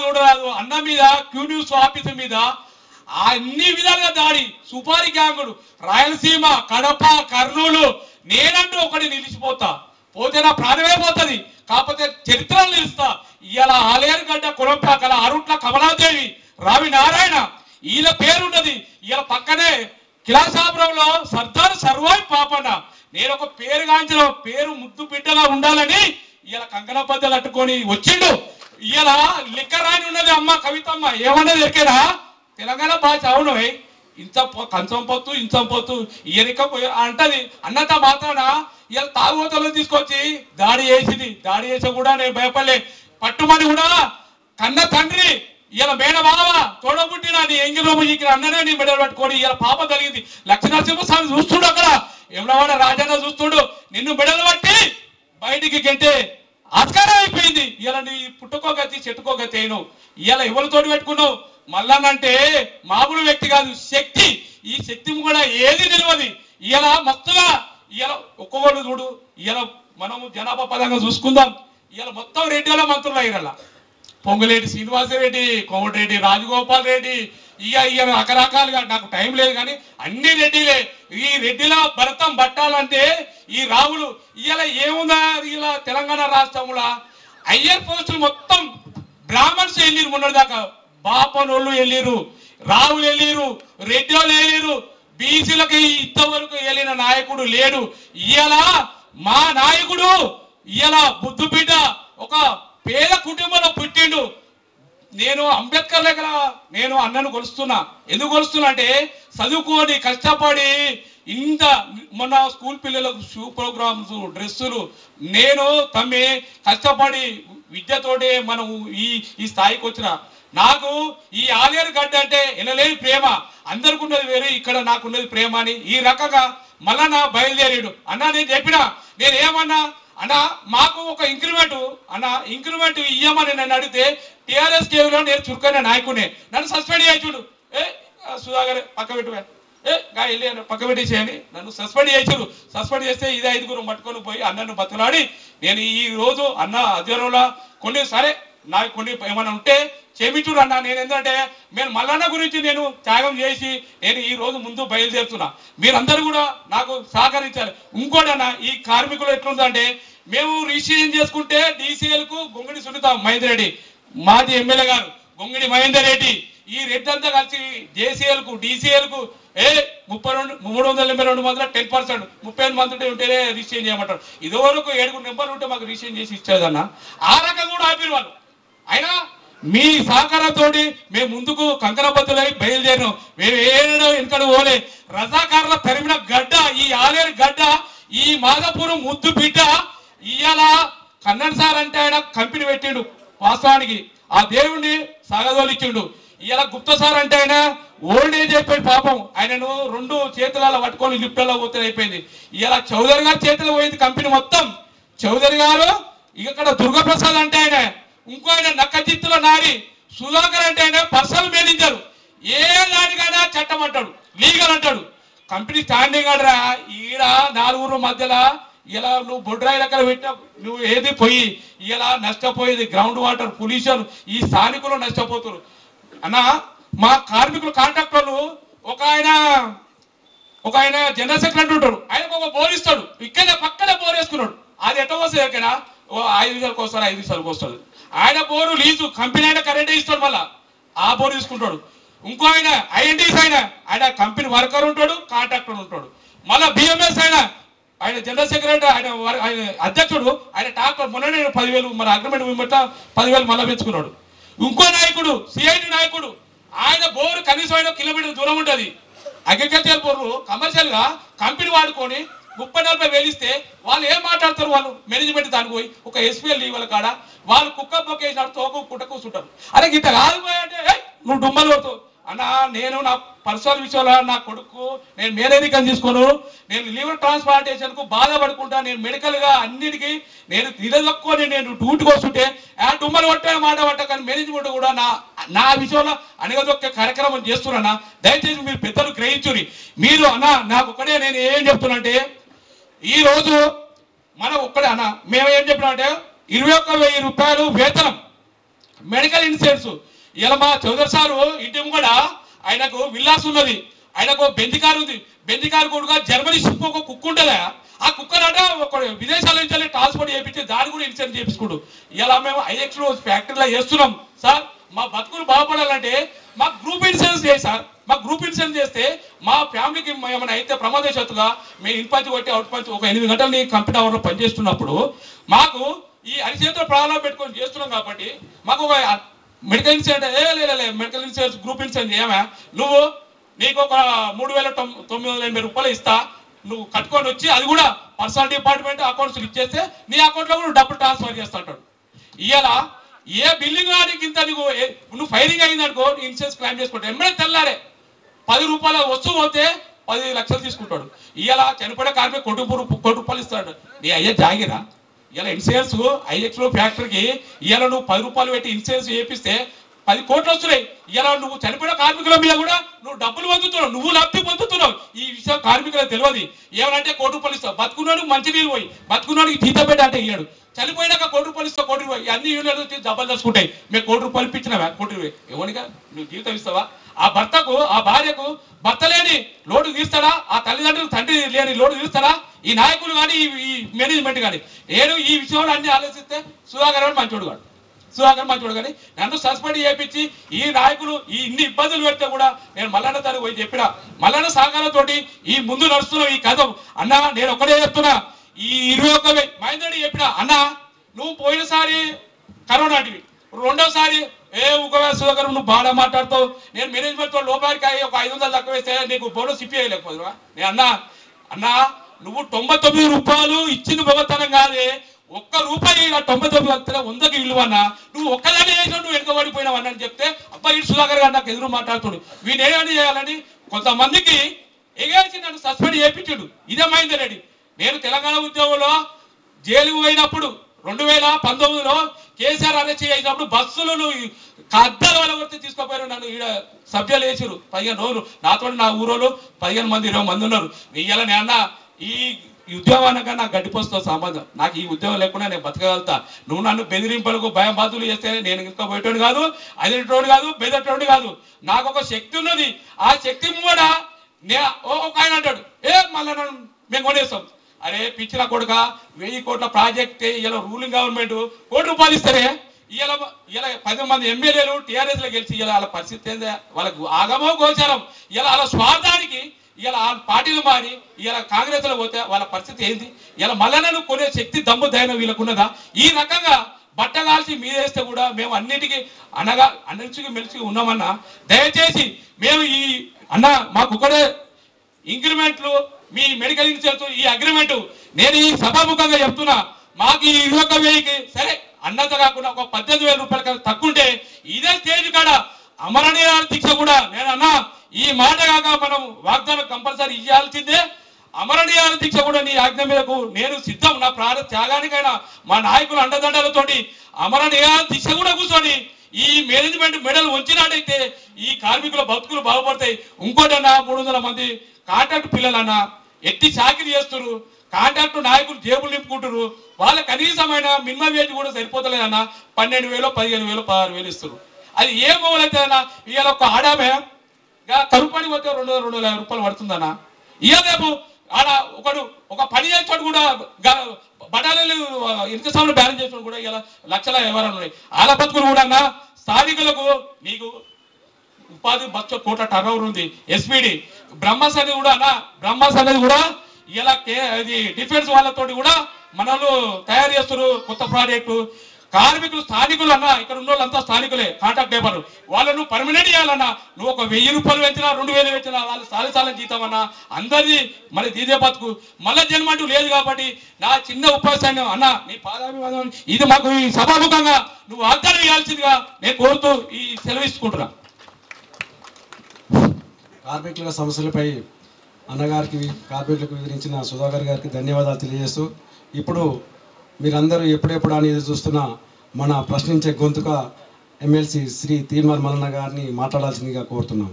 చూడరాదు అన్న మీద క్యూ న్యూస్ ఆఫీసు మీద అన్ని విధాలుగా దాడి, సుపారి గ్యాంగులు, రాయలసీమ, కడప, కర్నూలు, నేనంటూ ఒకటి నిలిచిపోతా, పోతే నా ప్రాణమే పోతుంది, కాకపోతే చరిత్రలు నిలుస్తా. ఇవాళ ఆలేరుగడ్డ కులంపాకల అరుట్ల కమలాదేవి, రావి నారాయణ వీళ్ళ పేరున్నది. ఇలా పక్కనే కిలాసాపురంలో సర్దార్ సర్వాయి పాపన్న, నేను ఒక పేరు గాంచిన పేరు ముద్దు బిడ్డగా ఉండాలని ఇలా కంకణ బద్దలు అట్టుకొని వచ్చిండు. ఇలా లిక్కరాని ఉన్నది అమ్మ కవితమ్మ, ఏమన్నది ఎరికేనా తెలంగాణ భాష, అవును ఇంత కంచం పొత్తు ఇంచం పొత్తు ఇయరిక అంటది. అన్నంత మాత్రాన ఇలా తాగుబోతలను తీసుకొచ్చి దాడి చేసింది. దాడి చేసి కూడా నేను భయపడలే, పట్టుమని కూడా కన్న తండ్రి ఇలా మేడ బావ తోడబుట్టిన నీ ఎంగిలో ఇక్కడ అన్ననే నీ మెడలు పట్టుకొని ఇలా పాప జరిగింది. లక్ష్మీనరసింహస్వామి చూస్తుడు, అక్కడ ఎవడవాడ రాజన్న చూస్తుడు, నిన్ను మెడలు పట్టి బయటికి గెంటే ఆస్కారం అయిపోయింది. ఇలా నీ పుట్టుకోగతి చెట్టుకోగతి అయినావు. ఇలా ఎవరితోటి పెట్టుకున్నావు, మల్లనంటే మామూలు వ్యక్తి కాదు, శక్తి. ఈ శక్తి కూడా ఏది నిలవది. ఇలా మస్తుగా ఇలా ఒక్కొక్కరు చూడు, ఇలా మనము జనాభా పరంగా చూసుకుందాం. ఇలా మొత్తం రెడ్డిల మంత్రులు అయ్యాల, పొంగులేటి శ్రీనివాసరెడ్డి, కోమటిరెడ్డి రాజగోపాల్ రెడ్డి, ఇక రకరకాలుగా, నాకు టైం లేదు కానీ అన్ని రెడ్డిలే. ఈ రెడ్డిల భరతం పట్టాలంటే ఈ రాములు ఇలా ఏముందా, ఇలా తెలంగాణ రాష్ట్రంలో హయ్యర్ పోస్టులు మొత్తం బ్రాహ్మణ్స్ వెళ్ళిరు, మొన్నటిదాకా బాపనోళ్ళు వెళ్ళిరు, రావులు వెళ్ళిరు, రెడ్డి వాళ్ళు వెళ్ళిరు, బీసీలకి ఇంతవరకు వెళ్ళిన నాయకుడు లేడు. ఇలా మా నాయకుడు ఇలా బుద్ధు బిడ్డ ఒక పేద కుటుంబంలో పుట్టిండు. నేను అంబేద్కర్ దగ్గర నేను అన్నను కొలుస్తున్నా. ఎందుకు కొలుస్తున్నా అంటే చదువుకొని కష్టపడి ఇంత మన స్కూల్ పిల్లలకు షూ ప్రోగ్రామ్స్, డ్రెస్సులు, నేను తమ్మి కష్టపడి విద్యతోటే మనం ఈ స్థాయికి వచ్చిన. నాకు ఈ ఆలేరు గడ్డ అంటే ఎనలేని ప్రేమ, అందరికి ఉన్నది వేరే, ఇక్కడ నాకున్నది ప్రేమ అని ఈ రకంగా మళ్ళా నా బయలుదేరాడు. అన్న నేను చెప్పిన, నేను ఏమన్నా అన్న మాకు ఒక ఇంక్రిమెంట్ అన్న, ఇంక్రిమెంట్ ఇయ్యమని నన్ను అడిగితే టీఆర్ఎస్ కేవీలో నేను చురుకైన నాయకునే, నన్ను సస్పెండ్ చేయించుడు. సుధాకర్ పక్క పెట్టు, వెళ్ళి పక్క పెట్టేసేయని నన్ను సస్పెండ్ చేయించుడు. సస్పెండ్ చేస్తే ఇది 5గురు పట్టుకొని పోయి అన్నను బతలాడి నేను ఈ రోజు అన్న అధ్వర్యంలో కొన్ని సరే నాకు కొన్ని ఏమైనా ఉంటే చేయించుడు అన్న. నేను ఏంటంటే నేను మల్లన్న గురించి నేను త్యాగం చేసి నేను ఈ రోజు ముందు బయలుదేరుతున్నా. మీరందరూ కూడా నాకు సహకరించాలి. ఇంకోటి అన్న, ఈ కార్మికులు ఎట్లుందంటే మేము రిజిస్ట్రేషన్ చేసుకుంటే డీసీఎల్కు గొంగిడి సునీత మహేందర్ రెడ్డి, మాజీ ఎమ్మెల్యే గారు గొంగిడి మహేందర్ రెడ్డి, ఈ రెడ్డి అంతా కలిసి జేసీఎల్కు డీసీఎల్కు 382 మందిలో 10%, 38 మంది ఉంటేనే రిజిస్ట్రేషన్ చేయమంటారు. ఇదివరకు 7 నెంబర్లు ఉంటే మాకు రిజిస్ట్రేషన్ చేసి ఇచ్చేదన్న. ఆ రకంగా కూడా ఆపిరు వాళ్ళు. అయినా మీ సహకారంతో మేము ముందుకు కంకణబద్ధులై బయలుదేరాం. మేము ఏడో వెనుకడు పోలే. రజాకారుల తరిమిన గడ్డ ఈ ఆలేరు గడ్డ, ఈ మాధవపురం ముద్దు బిడ్డ. ఇవాళ కన్నన్ సార్ అంటే ఆయన కంపెనీ పెట్టిండు, వాస్తవానికి ఆ దేవుణ్ణి సాగదోలిచ్చిండు. ఇలా గుప్తా సార్ అంటే ఆయన ఓల్డ్ ఏజ్ అయిపోయింది పాపం, ఆయనను 2 చేతులలో పట్టుకొని లిఫ్ట్లో పోతే అయిపోయింది. ఇలా చౌదరి గారి చేతిలో పోయింది కంపెనీ మొత్తం. చౌదరి గారు ఇక్కడ దుర్గాప్రసాద్ అంటే ఆయన, ఇంకో ఆయన నక్కజిత్తులో నారి, సుధాకర్ అంటే ఆయన పర్సనల్ మేనేజర్. ఏ దానికైనా చట్టం అంటాడు, లీగల్ అంటాడు. కంపెనీ స్టాండింగ్ ఆడరా ఈడ 4 మధ్యలో ఇలా నువ్వు బొడ్రాయి లెక్కలు పెట్టినా నువ్వు ఏది పోయి ఇలా నష్టపోయేది గ్రౌండ్ వాటర్ పొల్యూషన్, ఈ స్థానికులు నష్టపోతున్నారు అన్న. మా కార్మికులు కాంట్రాక్టర్లు ఒక ఆయన ఒక ఆయన జనరల్ సెక్రటరీ ఉంటాడు, ఆయనకు ఒక బోర్ ఇస్తాడు, ఇక్కడ పక్కనే బోర్ వేసుకున్నాడు. అది ఎట్లా వస్తుంది ఎక్కడ 5 నిమిషాలకు వస్తారు, 5 నిమిషాలకు వస్తుంది. ఆయన బోరు లీజు కంపెనీ ఆయన కరెంటే ఇస్తాడు, మళ్ళీ ఆ బోర్ తీసుకుంటాడు. ఇంకో ఆయన ఐఎన్టీస్ ఆయన కంపెనీ వర్కర్ ఉంటాడు, కాంట్రాక్టర్ ఉంటాడు. మళ్ళీ బిఎంఎస్ ఆయన జనరల్ సెక్రటరీ, ఆయన అధ్యక్షుడు, ఆయన టాక్టర్ మొన్ననే 10,000 మన అగ్రిమెంట్ బట్ట 10,000 మళ్ళీ పెంచుకున్నాడు. ఇంకో నాయకుడు సిఐటి నాయకుడు, ఆయన బోరు కనీసం 1 కిలోమీటర్ దూరం ఉంటుంది. అగ్రికల్చర్ బోర్లు కమర్షియల్ గా కంపెనీ వాడుకొని 30-40 వేలు ఇస్తే వాళ్ళు ఏం మాట్లాడతారు? వాళ్ళు మేనేజ్మెంట్ దానికి పోయి ఒక ఎస్పీఎల్ లీవల కాడ వాళ్ళు కుక్క బొక్క వేసినట్టు తోక కుట్ట కూర్చుంటారు. అరే ఇంత కాదు అంటే నువ్వు డుమ్మలు కొడుతావు అన్న. నేను నా పర్సనల్ విషయంలో నా కొడుకు నేను మేనేజికం తీసుకోను, నేను లివర్ ట్రాన్స్ప్లాంటేషన్ కు బాధపడుకుంటా, నేను మెడికల్ గా అన్నిటికీ నేను నిలదొక్కుని నేను డ్యూటీకి వస్తుంటే ఆ డుమ్మలు కొట్టే మాట పట్ట. కానీ మేనేజ్మెంట్ కూడా నా విషయంలో అనగదొక్కే కార్యక్రమం చేస్తున్నా. దయచేసి మీరు పెద్దలు గ్రహించుని. మీరు అన్న నాకు ఒకటే నేను ఏం చెప్తున్నా, ఈ రోజు మనం ఒక్కడే అన్న మేము ఏం చెప్పినామంటే 21,000 రూపాయలు వేతనం మెడికల్ ఇన్సూరెన్స్. ఇలా మా చౌదరి సారు ఇంటి కూడా ఆయనకు విల్లాస్ ఉన్నది, ఆయనకు బెంజ్ కారు ఉంది. బెంజ్ కారు కూడా జర్మనీ షిప్ ఒక కుక్క ఉంటుందా, ఆ కుక్కనట ఒక విదేశాల నుంచి ట్రాన్స్పోర్ట్ చేయించి దాన్ని కూడా ఇన్సూరెన్స్ చేయించుకోడు. ఇలా మేము ఐఎక్స్లో ఫ్యాక్టరీలో చేస్తున్నాం సార్. మా బతుకులు బాగుపడాలంటే మాకు గ్రూప్ ఇన్సూరెన్స్ చేయి సార్. మాకు గ్రూప్ ఇన్సూరెన్స్ చేస్తే మా ఫ్యామిలీకి ఏమైనా అయితే ప్రమాదవశాత్తుగా మేము ఇన్పంచి కొట్టి అవుట్ పంచి ఒక 8 గంటలు నీ కంపెనీ అవర్లో పనిచేస్తున్నప్పుడు మాకు ఈ అరిచేతుల ప్రాణాలు పెట్టుకొని చేస్తున్నాం కాబట్టి మాకు ఒక medical insurance medical insurance group insurance ఏమా నువ్వు నీకు ఒక 3,980 రూపాయలు ఇస్తా, నువ్వు కట్టుకొని వచ్చి అది కూడా పర్సనల్ డిపార్ట్మెంట్ అకౌంట్స్ ఇచ్చేస్తే నీ అకౌంట్లో కూడా డబ్బులు ట్రాన్స్ఫర్ చేస్తా అంటాడు. ఇవాళ ఏ బిల్డింగ్ వాడికి ఇంత నువ్వు ఫైరింగ్ అయింది అనుకో ఇన్సూరెన్స్ క్లెయిమ్ చేసుకుంటావు. ఎమ్మెల్యే తెల్లారే 10 రూపాయల వస్తువు పోతే 10 లక్షలు తీసుకుంటాడు. ఇవాళ చనిపోయిన కార్మిక కోటి రూపాయలు ఇస్తాడు. నీ అయ్యే జాగిరా. ఇలా ఇన్సూరెన్స్ ఐఎక్స్లో ఫ్యాక్టరీకి ఇవాళ నువ్వు 10 రూపాయలు పెట్టి ఇన్సూరెన్స్ చేపిస్తే 10 కోట్లు వస్తున్నాయి. ఇలా నువ్వు చనిపోయిన కార్మికుల మీద కూడా నువ్వు డబ్బులు పొందుతున్నావు, నువ్వు లబ్ధి పొందుతున్నావు. ఈ విషయం కార్మికులకు తెలియదు. ఏమనంటే 1 కోటి రూపాయలు ఇస్తావు, బతుకున్నాడికి మంచి నీళ్ళు పోయి బతుకున్నాడికి జీతం పెట్టి అంటే ఇయ్యాడు. చనిపోయినాక 1 కోటి రూపాయలు ఇస్తావు, 1 కోటి రూపాయలు అన్ని యూనియన్లు వచ్చి జబర్దస్తుకుంటాయి. మేము 1 కోటి రూపాయలు ఇప్పించినావా, 1 కోటి రూపాయలు ఎవరిగా నువ్వు జీవితం ఇస్తావా? ఆ భర్తకు ఆ భార్యకు భర్త లేని లోటు తీస్తాడా? ఆ తల్లిదండ్రులు తండ్రి లేని లోటు తీస్తాడా? ఈ నాయకులు కానీ ఈ మేనేజ్మెంట్ కానీ నేను ఈ విషయంలో అన్ని ఆలోచిస్తే సుధాకర్ మంచోడు కాదు. సుధాకర్ మంచోడు కానీ నన్ను సస్పెండ్ చేయించి ఈ నాయకులు ఈ ఇన్ని ఇబ్బందులు పెడితే కూడా నేను మల్లన్న తను పోయి చెప్పిన మల్లన్న సహకారంతో ఈ ముందు నడుస్తున్నావు ఈ కథ. అన్న నేను ఒకటే చెప్తున్నా, ఈ 21,000 మహేంద్రుడి చెప్పిన అన్న నువ్వు పోయినసారి కరోనాటివి, రెండోసారి సుధాకర్ నువ్వు బాగా మాట్లాడుతావు. నేను మేనేజ్మెంట్ తో లోపానికి ఒక 500 తక్కువ వేస్తే నీకు బోనస్ ఇప్పియలేకపోదురా? నేను అన్నా నువ్వు 99 రూపాయలు ఇచ్చింది భగవతనం కాదే, 1 రూపాయి 99 వస్తే 100కి విలువన్నా. నువ్వు ఒక్కదాన్ని చేసినా నువ్వు వెనుకబడిపోయినావు అని చెప్తే అబ్బాయి సుధాకర్ గారు నాకు ఎదురు మాట్లాడుతుడు. వీళ్ళు ఏమని చేయాలని కొంతమందికి ఎగేసి నన్ను సస్పెండ్ చేయించాడు. ఇదే మహేందర్ రెడ్డి. నేను తెలంగాణ ఉద్యోగంలో జైలుకు పోయినప్పుడు 2019లో కేసీఆర్ అరెస్ట్ చేసినప్పుడు బస్సులు అద్దాల వల్ల కొడితే తీసుకుపోయారు. నన్ను ఈడ సభ్యులు వేసారు 15 రోజులు నాతో. నా ఊరోళ్ళు 15 మంది 20 మంది ఉన్నారు. ఇవాళ నేను ఈ ఉద్యోగానికి నాకు గడ్డిపోస్తో సంబంధం, నాకు ఈ ఉద్యోగం లేకుండా నేను బతకగలుగుతా. నువ్వు నన్ను బెదిరింపులకు భయం బాధలు చేస్తే నేను ఇంకా పోయేటోడు కాదు, అదేటోడు కాదు, బెదటోడు కాదు. నాకు ఒక శక్తి ఉన్నది. ఆ శక్తి కూడా ఒక ఆయన అంటాడు మళ్ళీ మేము కొనేస్తాం. అరే పిచ్చిన కొడుక 1000 కోట్ల ప్రాజెక్ట్ ఇలా రూలింగ్ గవర్నమెంట్ 1 కోటి రూపాయలు ఇస్తారే. ఇలా 10 మంది ఎమ్మెల్యేలు టీఆర్ఎస్ లో గెలిచి ఇలా వాళ్ళ పరిస్థితి ఏందా? వాళ్ళకు ఆగమో గోచారం. ఇలా వాళ్ళ స్వార్థానికి ఇలా పార్టీలు మారి ఇలా కాంగ్రెస్ లో పోతే వాళ్ళ పరిస్థితి ఏంది? ఇలా మల్లన్నను కొనే శక్తి దమ్ము ధైర్యం వీళ్ళకున్నదా? ఈ రకంగా బట్ట కాల్చి మీదేస్తే కూడా మేము అన్నిటికీ అన్నిటికీ మెలిచి ఉన్నామన్నా. దయచేసి మేము ఈ అన్న మాకు ఒకటే ఇంక్రిమెంట్లు మీ మెడికల్ ఇన్సూరెన్స్ ఈ అగ్రిమెంట్ నేను ఈ సభాముఖంగా చెప్తున్నా. మాకు ఈ 21,000కి సరే అన్నంత కాకుండా ఒక 18,000 రూపాయల తక్కువంటే ఇదే స్టేజ్ కాడ అమరణీయ దీక్ష కూడా నేను అన్నా ఈ మాట కాక మనం వాగ్దానం కంపల్సరీ ఇవ్వాల్సిందే. అమరణీయ దీక్ష కూడా నీ ఆజ్ఞ మీదకు నేను సిద్ధం. నా ప్రాణ త్యాగానికైనా మా నాయకుల అండదండలతోటి అమరణీయ దీక్ష కూడా కూర్చొని ఈ మేనేజ్మెంట్ మెడల్ ఉంచినట్టయితే ఈ కార్మికుల బతుకులు బాగుపడతాయి. ఇంకోటన్నా 300 మంది కాంట్రాక్ట్ పిల్లలన్నా ఎట్టి చాకిరీ చేస్తున్నారు. కాంట్రాక్ట్ నాయకులు జేబులు నింపుకుంటారు. వాళ్ళ కనీసమైన మినిమం వేజ్ కూడా సరిపోతలేదన్నా. 12,000, 15,000, 16,000 ఇస్తారు. అది ఏ మొగలైతే అన్నా ఇవాళ ఒక ఆడామే కరువు పని పోతే 200-250 రూపాయలు పడుతుందన్నా. ఇక రేపు ఆడ ఒక పని చేస్తాడు కూడా బఠానీలు ఇంత సార్లు బ్యాలెన్స్ చేసిన కూడా ఇలా లక్షల వ్యవహారాలు ఉన్నాయి. ఆల బతుకులు కూడా స్థానికులకు మీకు ఉపాధి బచ్చ కోట టర్నోవర్ ఉంది. ఎస్పీడి బ్రహ్మస్ అనేది కూడా బ్రహ్మస్ అనేది కూడా ఇలా ఇది డిఫెన్స్ వాళ్ళతోటి కూడా మనలు తయారు చేస్తారు కొత్త ప్రాజెక్టు. కార్మికులు స్థానికులు ఇక్కడ ఉన్న వాళ్ళంతా స్థానికులే, కాంట్రాక్ట్ లేబర్. వాళ్ళను పర్మనెంట్ చేయాలన్నా నువ్వు ఒక 1000 రూపాయలు పెంచినా 2000 పెంచినా వాళ్ళు సాలసాలం జీతం అన్నా అందరిది మరి దీదే బతుకు మళ్ళా జన్మంటూ లేదు. కాబట్టి నా చిన్న ఉపాధ్యాయం అన్న నీ పాదాభివాదం ఇది మాకు ఈ సభాముఖంగా నువ్వు వాగ్దానం ఇవ్వాల్సిందిగా నేను కోరుతూ ఈ సెలవు ఇచ్చుకుంటున్నా. కార్మికుల సమస్యలపై అన్నగారికి కార్మికులకు వివరించిన సుధాకర్ గారికి ధన్యవాదాలు తెలియజేస్తూ ఇప్పుడు మీరందరూ ఎప్పుడెప్పుడు అనేది చూస్తున్న మన ప్రశ్నించే గొంతుక ఎమ్మెల్సీ శ్రీ తీన్మార్ మల్లన్న గారిని మాట్లాడాల్సిందిగా కోరుతున్నాం.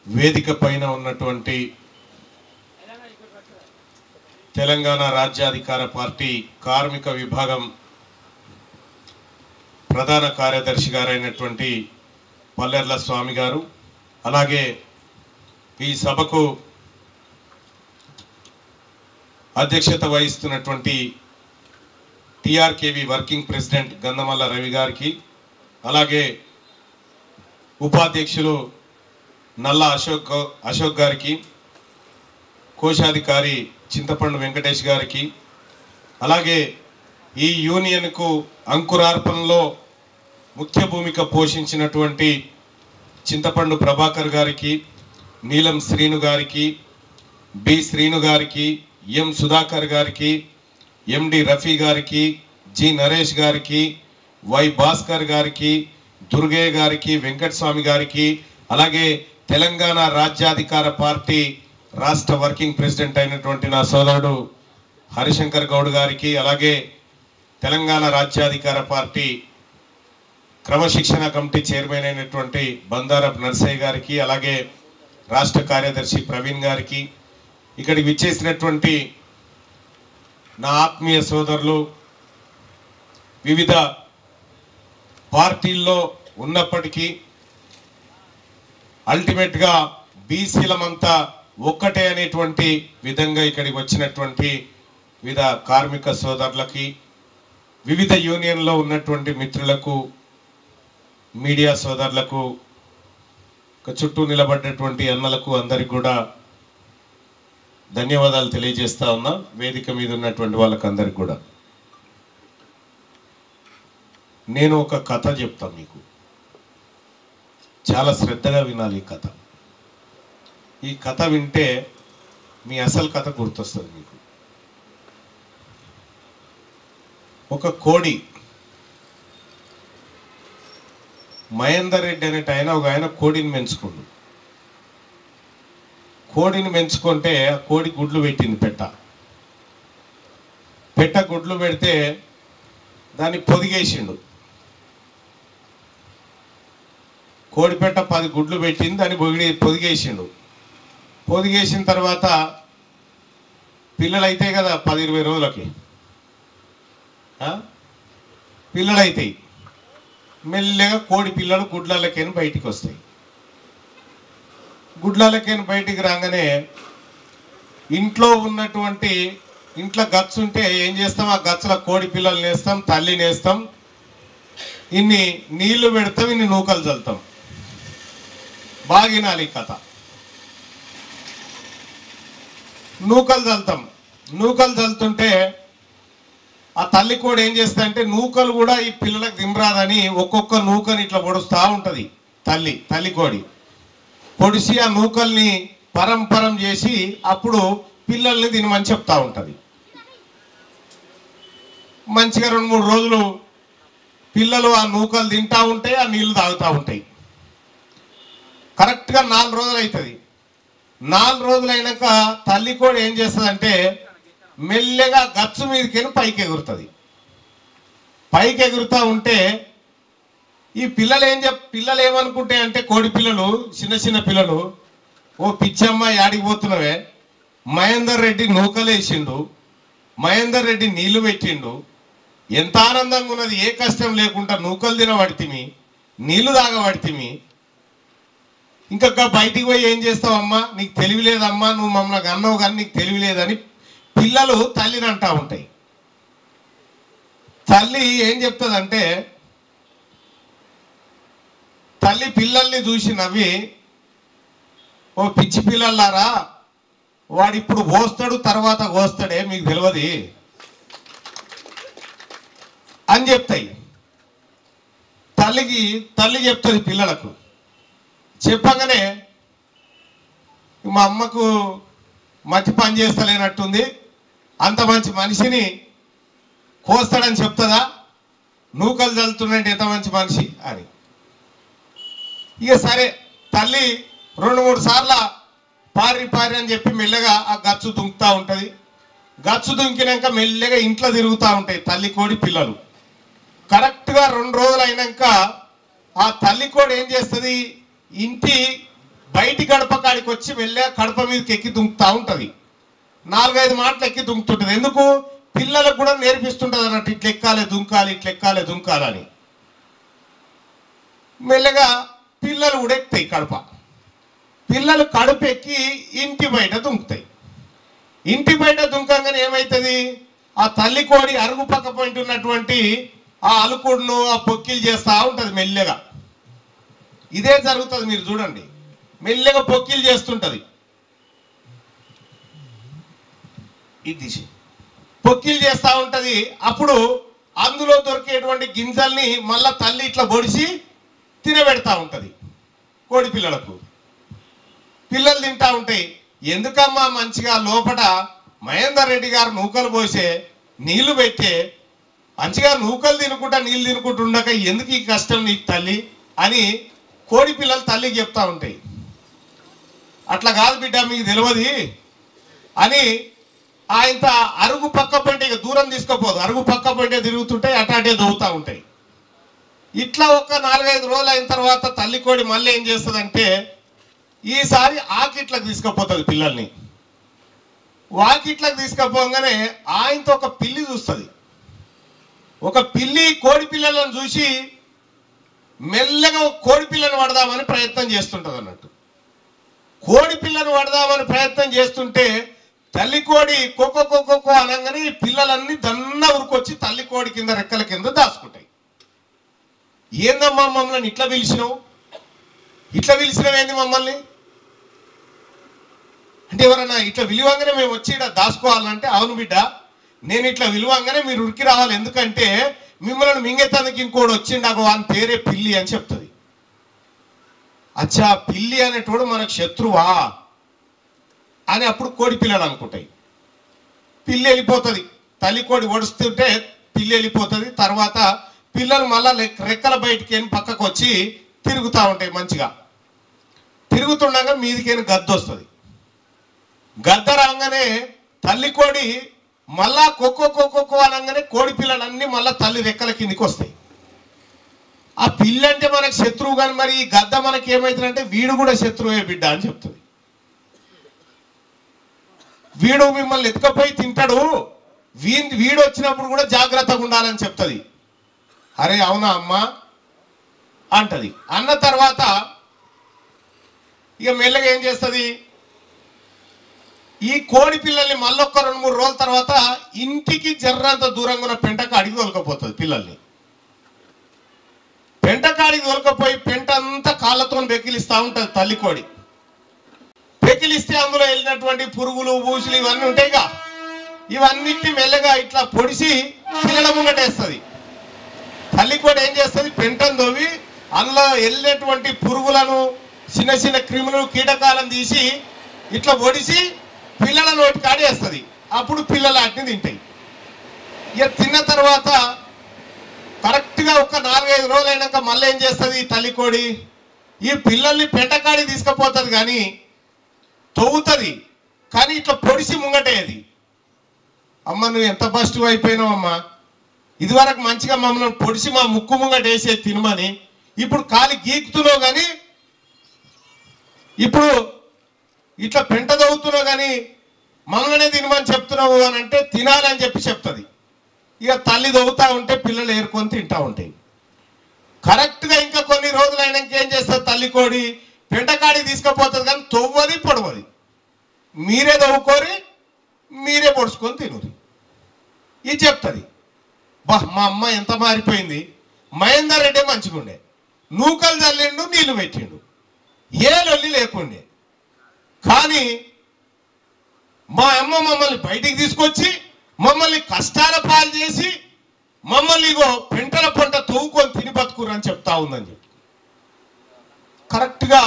వేదిక పైన ఉన్నటువంటి తెలంగాణ రాజ్యాధికార పార్టీ కార్మిక విభాగం ప్రధాన కార్యదర్శి గారైనటువంటి పల్లెర్ల స్వామి గారు, అలాగే ఈ సభకు అధ్యక్షత వహిస్తున్నటువంటి టిఆర్కేవి వర్కింగ్ ప్రెసిడెంట్ గంధమల్ల రవి గారికి, అలాగే ఉపాధ్యక్షులు నల్ల అశోక్ గారికి, కోశాధికారి చింతపండు వెంకటేష్ గారికి, అలాగే ఈ యూనియన్కు అంకురార్పణలో ముఖ్య భూమిక పోషించినటువంటి చింతపండు ప్రభాకర్ గారికి, నీలం శ్రీను గారికి, బి శ్రీను గారికి, ఎం సుధాకర్ గారికి, ఎండి రఫీ గారికి, జి నరేష్ గారికి, వై భాస్కర్ గారికి, దుర్గయ్య గారికి, వెంకటస్వామి గారికి, అలాగే తెలంగాణ రాజ్యాధికార పార్టీ రాష్ట్ర వర్కింగ్ ప్రెసిడెంట్ అయినటువంటి నా సోదరుడు హరిశంకర్ గౌడ్ గారికి, అలాగే తెలంగాణ రాజ్యాధికార పార్టీ క్రమశిక్షణ కమిటీ చైర్మన్ అయినటువంటి బందారపు నర్సయ్య గారికి, అలాగే రాష్ట్ర కార్యదర్శి ప్రవీణ్ గారికి, ఇక్కడికి విచ్చేసినటువంటి నా ఆత్మీయ సోదరులు, వివిధ పార్టీల్లో ఉన్నప్పటికీ అల్టిమేట్గా బీసీలమంతా ఒక్కటే అనేటువంటి విధంగా ఇక్కడికి వచ్చినటువంటి వివిధ కార్మిక సోదరులకి, వివిధ యూనియన్లో ఉన్నటువంటి మిత్రులకు, మీడియా సోదరులకు, చుట్టూ నిలబడ్డటువంటి అన్నలకు అందరికి కూడా ధన్యవాదాలు తెలియజేస్తా ఉన్నా. వేదిక మీద ఉన్నటువంటి వాళ్ళకి అందరికి కూడా నేను ఒక కథ చెప్తా, మీకు చాలా శ్రద్ధగా వినాలి. ఈ కథ ఈ కథ వింటే మీ అసలు కథ గుర్తొస్తుంది మీకు. ఒక కోడి, మహేందర్ రెడ్డి అనేట ఒక ఆయన కోడిని పెంచుకుండు. కోడిని పెంచుకుంటే ఆ కోడి గుడ్లు పెట్టింది. పెట్ట గుడ్లు పెడితే దాన్ని పొదిగేసిండు. కోడి పెట్ట 10 గుడ్లు పెట్టింది, దాన్ని పొదిగేసిండు. పొదిగేసిన తర్వాత పిల్లలు అవుతాయి కదా 10-20 రోజులకి పిల్లలు అవుతాయి. మెల్లగా కోడి పిల్లలు గుడ్లకేని బయటికి వస్తాయి. గుడ్లకేని బయటికి రాగానే ఇంట్లో ఉన్నటువంటి ఇంట్లో గచ్చు ఉంటే ఏం చేస్తాం, ఆ గచ్చుల కోడి పిల్లలు నేస్తాం, తల్లి నేస్తాం, ఇన్ని నీళ్లు పెడతాం, ఇన్ని నూకలు చల్లుతాం. బాగా వినాలి కథ. నూకలు చల్లుతాం. నూకలు చల్లుతుంటే ఆ తల్లి కోడి ఏం చేస్తుందంటే నూకలు కూడా ఈ పిల్లలకు దింరాదని ఒక్కొక్క నూకని ఇట్లా పొడుస్తూ ఉంటుంది. తల్లి కోడి పొడిసి ఆ నూకల్ని పరం చేసి అప్పుడు పిల్లల్ని తినమని చెప్తా ఉంటుంది. మంచిగా 2-3 రోజులు పిల్లలు ఆ నూకలు తింటూ ఉంటాయి, ఆ నీళ్లు తాగుతూ ఉంటాయి. కరెక్ట్గా 4 రోజులు అవుతుంది. 4 రోజులు అయినాక తల్లి కోడి ఏం చేస్తుందంటే మెల్లగా గచ్చు మీదకి పైకి ఎగురుతుంది. పైకి ఎగురుతూ ఉంటే ఈ పిల్లలు ఏమనుకుంటాయి అంటే కోడి పిల్లలు, చిన్న పిల్లలు, ఓ పిచ్చమ్మ యాడికి పోతున్నావే, మహేందర్ రెడ్డి నూకలేసిండు, మహేందర్ రెడ్డి నీళ్లు పెట్టిండు, ఎంత ఆనందంగా ఉన్నది, ఏ కష్టం లేకుండా నూకలు తినబడితిమి, నీళ్లు తాగబడితిమి. ఇంకా బయటికి పోయి ఏం చేస్తావమ్మా, నీకు తెలివి లేదమ్మా, నువ్వు మమ్మల్ని అన్నావు కానీ నీకు తెలివి లేదని పిల్లలు తల్లిని అంటా ఉంటాయి. తల్లి ఏం చెప్తుందంటే, తల్లి పిల్లల్ని చూసి నవ్వి, ఓ పిచ్చి పిల్లలారా, వాడిప్పుడు కోస్తాడు తర్వాత కోస్తాడే మీకు తెలియదు అని చెప్తాయి. తల్లి చెప్తుంది పిల్లలకు. చెప్పగానే మా అమ్మకు మంచి పని చేస్తలేనట్టుంది, అంత మంచి మనిషిని కోస్తాడని చెప్తుందా, నూకలు చల్లుతున్నట్టు ఎంత మంచి మనిషి అని. ఇక సరే తల్లి 2-3 సార్లు పారి అని చెప్పి మెల్లగా ఆ గచ్చు దుంకుతూ ఉంటుంది. గచ్చు దుంకినాక మెల్లగా ఇంట్లో తిరుగుతూ ఉంటాయి తల్లి కోడి పిల్లలు. కరెక్ట్గా 2 రోజులు అయినాక ఆ తల్లి కోడి ఏం చేస్తుంది, ఇంటి బయటి గడప కాడికి వచ్చి మెల్లగా కడప మీదకి ఎక్కి దుంకుతూ ఉంటుంది. 4-5 మాటలు ఎక్కి దుంకుతుంటుంది. ఎందుకు, పిల్లలకు కూడా నేర్పిస్తుంటుంది అన్నట్టు, ఇట్లా ఎక్కాలి దుంకాలి, ఇట్లా ఎక్కాలి దుంకాలని. మెల్లగా పిల్లలు కూడా ఎక్కుతాయి కడప. పిల్లలు కడుపు ఎక్కి ఇంటి బయట దుంకుతాయి. ఇంటి బయట దుంకంగానే ఏమవుతుంది, ఆ తల్లి కోడి అరుగు పక్క పోయింటి ఉన్నటువంటి ఆ అలుకుడును ఆ పొక్కిలు చేస్తూ ఉంటుంది మెల్లగా. ఇదే జరుగుతుంది, మీరు చూడండి, మెల్లగా పొక్కిలు చేస్తుంటుంది. ఇది పొక్కిలు చేస్తూ ఉంటుంది. అప్పుడు అందులో దొరికేటువంటి గింజల్ని మళ్ళా తల్లి ఇట్లా పొడిచి తినబెడతా ఉంటుంది కోడి పిల్లలకు. పిల్లలు తింటా ఉంటాయి. ఎందుకమ్మా మంచిగా లోపల మహేందర్ రెడ్డి గారు నూకలు పోసే నీళ్లు పెట్టే మంచిగా నూకలు తినుకుంటా నీళ్ళు తినుకుంటూ ఉండక ఎందుకు ఈ కష్టం నీకు తల్లి అని కోడి పిల్లలు తల్లికి చెప్తా ఉంటాయి. అట్లా కాదు బిడ్డ, మీకు తెలియదు అని ఆయన అరుగు పక్క పంటే ఇక దూరం తీసుకోపోదు, అరుగు పక్క పంటే తిరుగుతుంటాయి, అటాటే దొవుతూ ఉంటాయి. ఇట్లా ఒక 4-5 రోజులు అయిన తర్వాత తల్లి కోడి మళ్ళీ ఏం చేస్తుందంటే, ఈసారి ఆకిట్లకు తీసుకుపోతుంది పిల్లల్ని. వాకిట్లకు తీసుకుపోగానే ఆయనతో ఒక పిల్లి చూస్తుంది. ఒక పిల్లి కోడి పిల్లలను చూసి మెల్లగా కోడి పిల్లను పడదామని ప్రయత్నం చేస్తుంటుంది అన్నట్టు. కోడి పిల్లను పడదామని ప్రయత్నం చేస్తుంటే తల్లి కోడి కొక్కో కొక్కో అనగానే పిల్లలన్నీ దన్న ఉరికొచ్చి తల్లి కోడి కింద రెక్కల కింద దాచుకుంటాయి. ఏందమ్మా మమ్మల్ని ఇట్లా పిలిచినావు, ఇట్లా పిలిచినవేంది మమ్మల్ని అంటే, ఎవరన్నా ఇట్లా విలువంగానే మేము వచ్చి ఇక్కడ దాచుకోవాలంటే, అవును బిడ్డ నేను ఇట్లా విలువంగానే మీరు ఉరికి రావాలి, ఎందుకంటే మిమ్మల్ని మింగెత్తందుకు ఇంకోటి వచ్చిండు, అగో అని పేరే పిల్లి అని చెప్తుంది. అచ్చా పిల్లి అనేటోడు మనకు శత్రువా అని అప్పుడు కోడి పిల్లలు అనుకుంటాయి. పిల్లి వెళ్ళిపోతుంది, తల్లి కోడి ఒడుస్తుంటే పిల్లి వెళ్ళిపోతుంది. తర్వాత పిల్లలు మళ్ళా రెక్కల బయటికి పక్కకు వచ్చి తిరుగుతూ ఉంటాయి. మంచిగా తిరుగుతుండగా మీదికేని గద్ద వస్తుంది. గద్ద రాగానే తల్లి కోడి మళ్ళా కొక్కో అనగానే కోడి పిల్లలన్నీ మళ్ళా తల్లి రెక్కల కిందికి వస్తాయి. ఆ పిల్లి అంటే మనకు శత్రువు, కానీ మరి ఈ గద్ద మనకి ఏమవుతుందంటే వీడు కూడా శత్రువే బిడ్డ అని చెప్తుంది. వీడు మిమ్మల్ని ఎత్తుకపోయి తింటాడు, వీడు వచ్చినప్పుడు కూడా జాగ్రత్తగా ఉండాలని చెప్తుంది. అరే అవునా అమ్మా అంటది. అన్న తర్వాత ఇక మెల్లగా ఏం చేస్తుంది, ఈ కోడి పిల్లల్ని మళ్ళొక్క 2-3 రోజుల తర్వాత ఇంటికి జర్రంత దూరంగా ఉన్న పెంటకాడికి తోలుకపోతుంది. పిల్లల్ని పెంటకాడికి తోలుకపోయి పెంట అంతా కాళ్ళతో బెకిలిస్తూ ఉంటుంది తల్లి కోడి. బెకిలిస్తే అందులో వెళ్ళినటువంటి పురుగులు బూసులు ఇవన్నీ ఉంటాయిగా, ఇవన్నిటిని మెల్లగా ఇట్లా పొడిసి పిల్లల ముంగటేస్తుంది. తల్లి కోడి ఏం చేస్తుంది, పెంటను తోవి అందులో వెళ్ళినటువంటి పురుగులను చిన్న చిన్న క్రిములు కీటకాలను తీసి ఇట్లా పొడిసి పిల్లల నోటి కాడేస్తుంది. అప్పుడు పిల్లలు వాటిని తింటాయి. ఇక తిన్న తర్వాత కరెక్ట్గా ఒక 4-5 రోజులు అయినాక మళ్ళీ ఏం చేస్తుంది తల్లి కోడి, ఈ పిల్లల్ని పెంటకాడి తీసుకుపోతుంది, కానీ తవ్వుతుంది, కానీ ఇట్లా పొడిసి ముంగటేది. అమ్మ నువ్వు ఎంత పాజిటివ్ అయిపోయినావు అమ్మా, ఇదివరకు మంచిగా మమ్మల్ని పొడిసి మా ముక్కు ముంగటేసే తినమని, ఇప్పుడు కాలి గీకుతున్నావు, కానీ ఇప్పుడు ఇట్లా పెంట తవ్వుతున్నావు, కానీ మమ్మల్నే తినమని చెప్తున్నావు అని అంటే తినాలని చెప్పి చెప్తుంది. ఇక తల్లి దొవుతా ఉంటే పిల్లలు ఏరుకొని తింటా ఉంటాయి. కరెక్ట్గా ఇంకా కొన్ని రోజులు అయినాక ఏం చేస్తుంది, తల్లి కోడి పెంటకాడికి తీసుకుపోతుంది, కానీ తొవ్వది పొడవది. మీరే దవ్వుకోరి మీరే పొడుచుకొని తినురి ఇది చెప్తుంది. బా మా అమ్మ ఎంత మారిపోయింది. మహేందర్ రెడ్డి మంచిగుండే, నూకలు చల్లిండు, నీళ్లు పెట్టిండు, ఏ లొల్లి లేకుండే. కానీ మా అమ్మ మమ్మల్ని బయటికి తీసుకొచ్చి మమ్మల్ని కష్టాల పాలు చేసి మమ్మల్ని ఇగో పెంటల పంట తవ్వుకొని తిని బతుకురని చెప్తా ఉందని చెప్పి కరెక్ట్గా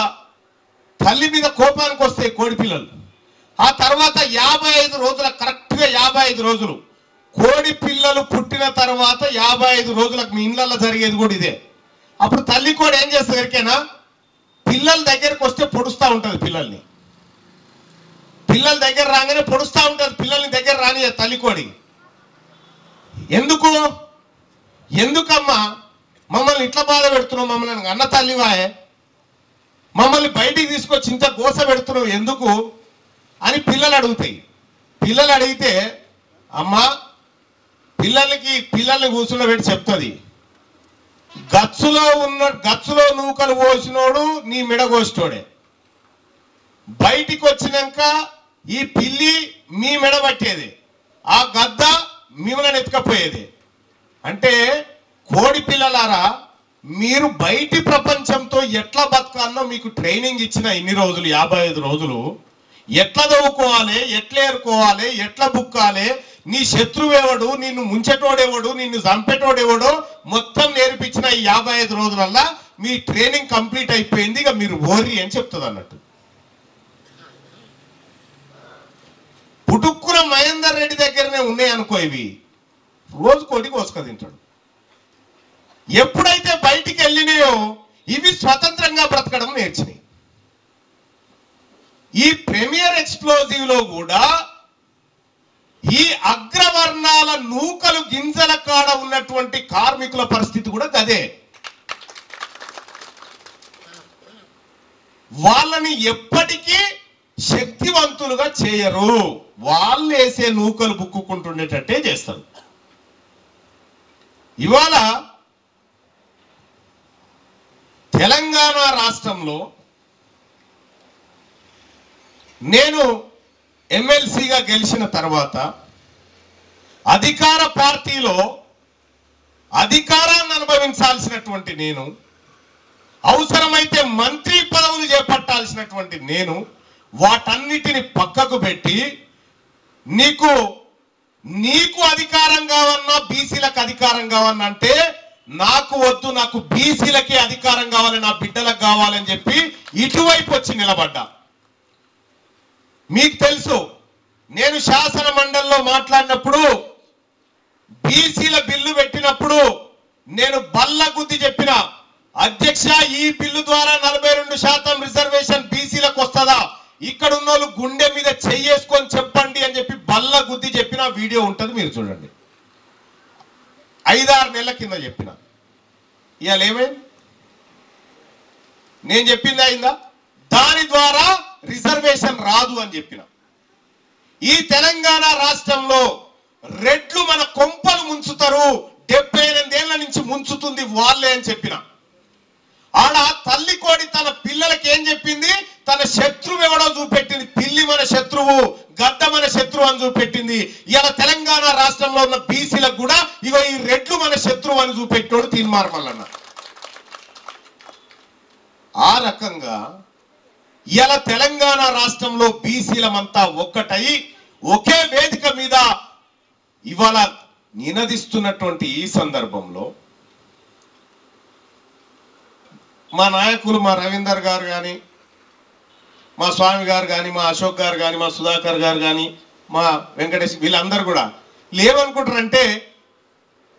తల్లి మీద కోపానికి వస్తాయి కోడి పిల్లలు. ఆ తర్వాత 55 రోజుల కరెక్ట్గా 55 రోజులు కోడి పిల్లలు పుట్టిన తర్వాత 55 రోజులకు మీ ఇళ్ళల్లో జరిగేది కూడా ఇదే. అప్పుడు తల్లి కోడి ఏం చేస్తుంది, ఎరికేనా పిల్లల దగ్గరికి వస్తే పొడుస్తూ ఉంటుంది. పిల్లల దగ్గర రాగానే పొడుస్తూ ఉంటుంది. పిల్లల్ని దగ్గర రాని తల్లి కోడి. ఎందుకమ్మా మమ్మల్ని ఇట్లా బాధ పెడుతున్నావు, మమ్మల్ని అన్న తల్లివాయే, మమ్మల్ని బయటికి తీసుకొచ్చి ఇంత గోస పెడుతున్నావు ఎందుకు అని పిల్లలు అడుగుతాయి. పిల్లలు అడిగితే అమ్మా పిల్లల్ని కూర్చుండబెట్టి చెప్తుంది, గచ్చులో నూకలు పోసినోడు నీ మెడ కోసినోడే, బయటికి వచ్చినాక ఈ పిల్లి మీ మెడ పట్టేది, ఆ గద్ద మిమ్మల్ని ఎత్తుకపోయేది. అంటే కోడి పిల్లలారా, మీరు బయటి ప్రపంచంతో ఎట్లా బతకాలనో మీకు ట్రైనింగ్ ఇచ్చిన ఇన్ని రోజులు 55 రోజులు ఎట్లా చదువుకోవాలి, ఎట్లా ఏరుకోవాలి, ఎట్లా బుక్కాలి, నీ శత్రువెవడు, నిన్ను ముంచెటోడెవడు, నిన్ను చంపేటోడెవడో మొత్తం నేర్పించిన ఈ 55 రోజులల్లా మీ ట్రైనింగ్ కంప్లీట్ అయిపోయింది, ఇక మీరు ఓర్రి అని చెప్తుంది అన్నట్టు. పుట్టుక్కున మహేందర్ రెడ్డి దగ్గరనే ఉన్నాయి అనుకో, ఇవి రోజు కోడి కోసుక తింటాడు. ఎప్పుడైతే బయటికి వెళ్ళినాయో ఇవి స్వతంత్రంగా బ్రతకడం నేర్చినాయి. ఈ ప్రీమియర్ ఎక్స్ప్లోజివ్ లో కూడా ఈ అగ్రవర్ణాల నూకలు గింజల కాడ ఉన్నటువంటి కార్మికుల పరిస్థితి కూడా గదే. వాళ్ళని ఎప్పటికీ శక్తివంతులుగా చేయరు, వాళ్ళు వేసే నూకలు బుక్కుకుంటుండేటట్టే చేస్తారు. ఇవాళ తెలంగాణ రాష్ట్రంలో నేను ఎమ్మెల్సీగా గెలిచిన తర్వాత అధికార పార్టీలో అధికారాన్ని అనుభవించాల్సినటువంటి నేను, అవసరమైతే మంత్రి పదవులు చేపట్టాల్సినటువంటి నేను, వాటన్నిటిని పక్కకు పెట్టి నీకు అధికారం కావన్నా, బీసీలకు అధికారం కావన్నా అంటే నాకు వద్దు, నాకు బీసీలకి అధికారం కావాలి, నా బిడ్డలకు కావాలని చెప్పి ఇటువైపు వచ్చి నిలబడ్డా. మీకు తెలుసు, నేను శాసన మండలిలో మాట్లాడినప్పుడు బీసీల బిల్లు పెట్టినప్పుడు నేను బల్లగుద్ది చెప్పిన, అధ్యక్ష ఈ బిల్లు ద్వారా 42% రిజర్వేషన్ బీసీలకు వస్తుందా, ఇక్కడ ఉన్న వాళ్ళు గుండె మీద చెయ్యేసుకొని చెప్పండి అని చెప్పి బల్లగుద్ది చెప్పిన వీడియో ఉంటుంది, మీరు చూడండి. 5-6 నెలల కింద చెప్పిన. ఇవాళ ఏమైంది? నేను చెప్పింది అయిందా? దాని ద్వారా రిజర్వేషన్ రాదు అని చెప్పిన. ఈ తెలంగాణ రాష్ట్రంలో రెడ్లు మన కొంపలు ముంచుతారు, 78 ఏళ్ల నుంచి ముంచుతుంది వాళ్ళే అని చెప్పిన. ఆడ తల్లి కోడి తన పిల్లలకి ఏం చెప్పింది, తన శత్రువు ఎవడో చూపెట్టింది. పిల్లి మన శత్రువు, గద్ద మన శత్రువు అని చూపెట్టింది. ఇలా తెలంగాణ రాష్ట్రంలో ఉన్న బీసీలకు కూడా ఇగో ఈ రెడ్లు మన శత్రువు అని చూపెట్టాడు తీన్మార్ మల్లన్న. ఆ రకంగా ఇలా తెలంగాణ రాష్ట్రంలో బీసీలమంతా ఒక్కటై ఒకే వేదిక మీద ఇవాళ నినదిస్తున్నటువంటి ఈ సందర్భంలో మా నాయకులు, మా రవీందర్ గారు కానీ, మా స్వామి గారు కానీ, మా అశోక్ గారు కానీ, మా సుధాకర్ గారు కానీ, మా వెంకటేష్, వీళ్ళందరూ కూడా లేవనుకుంటారంటే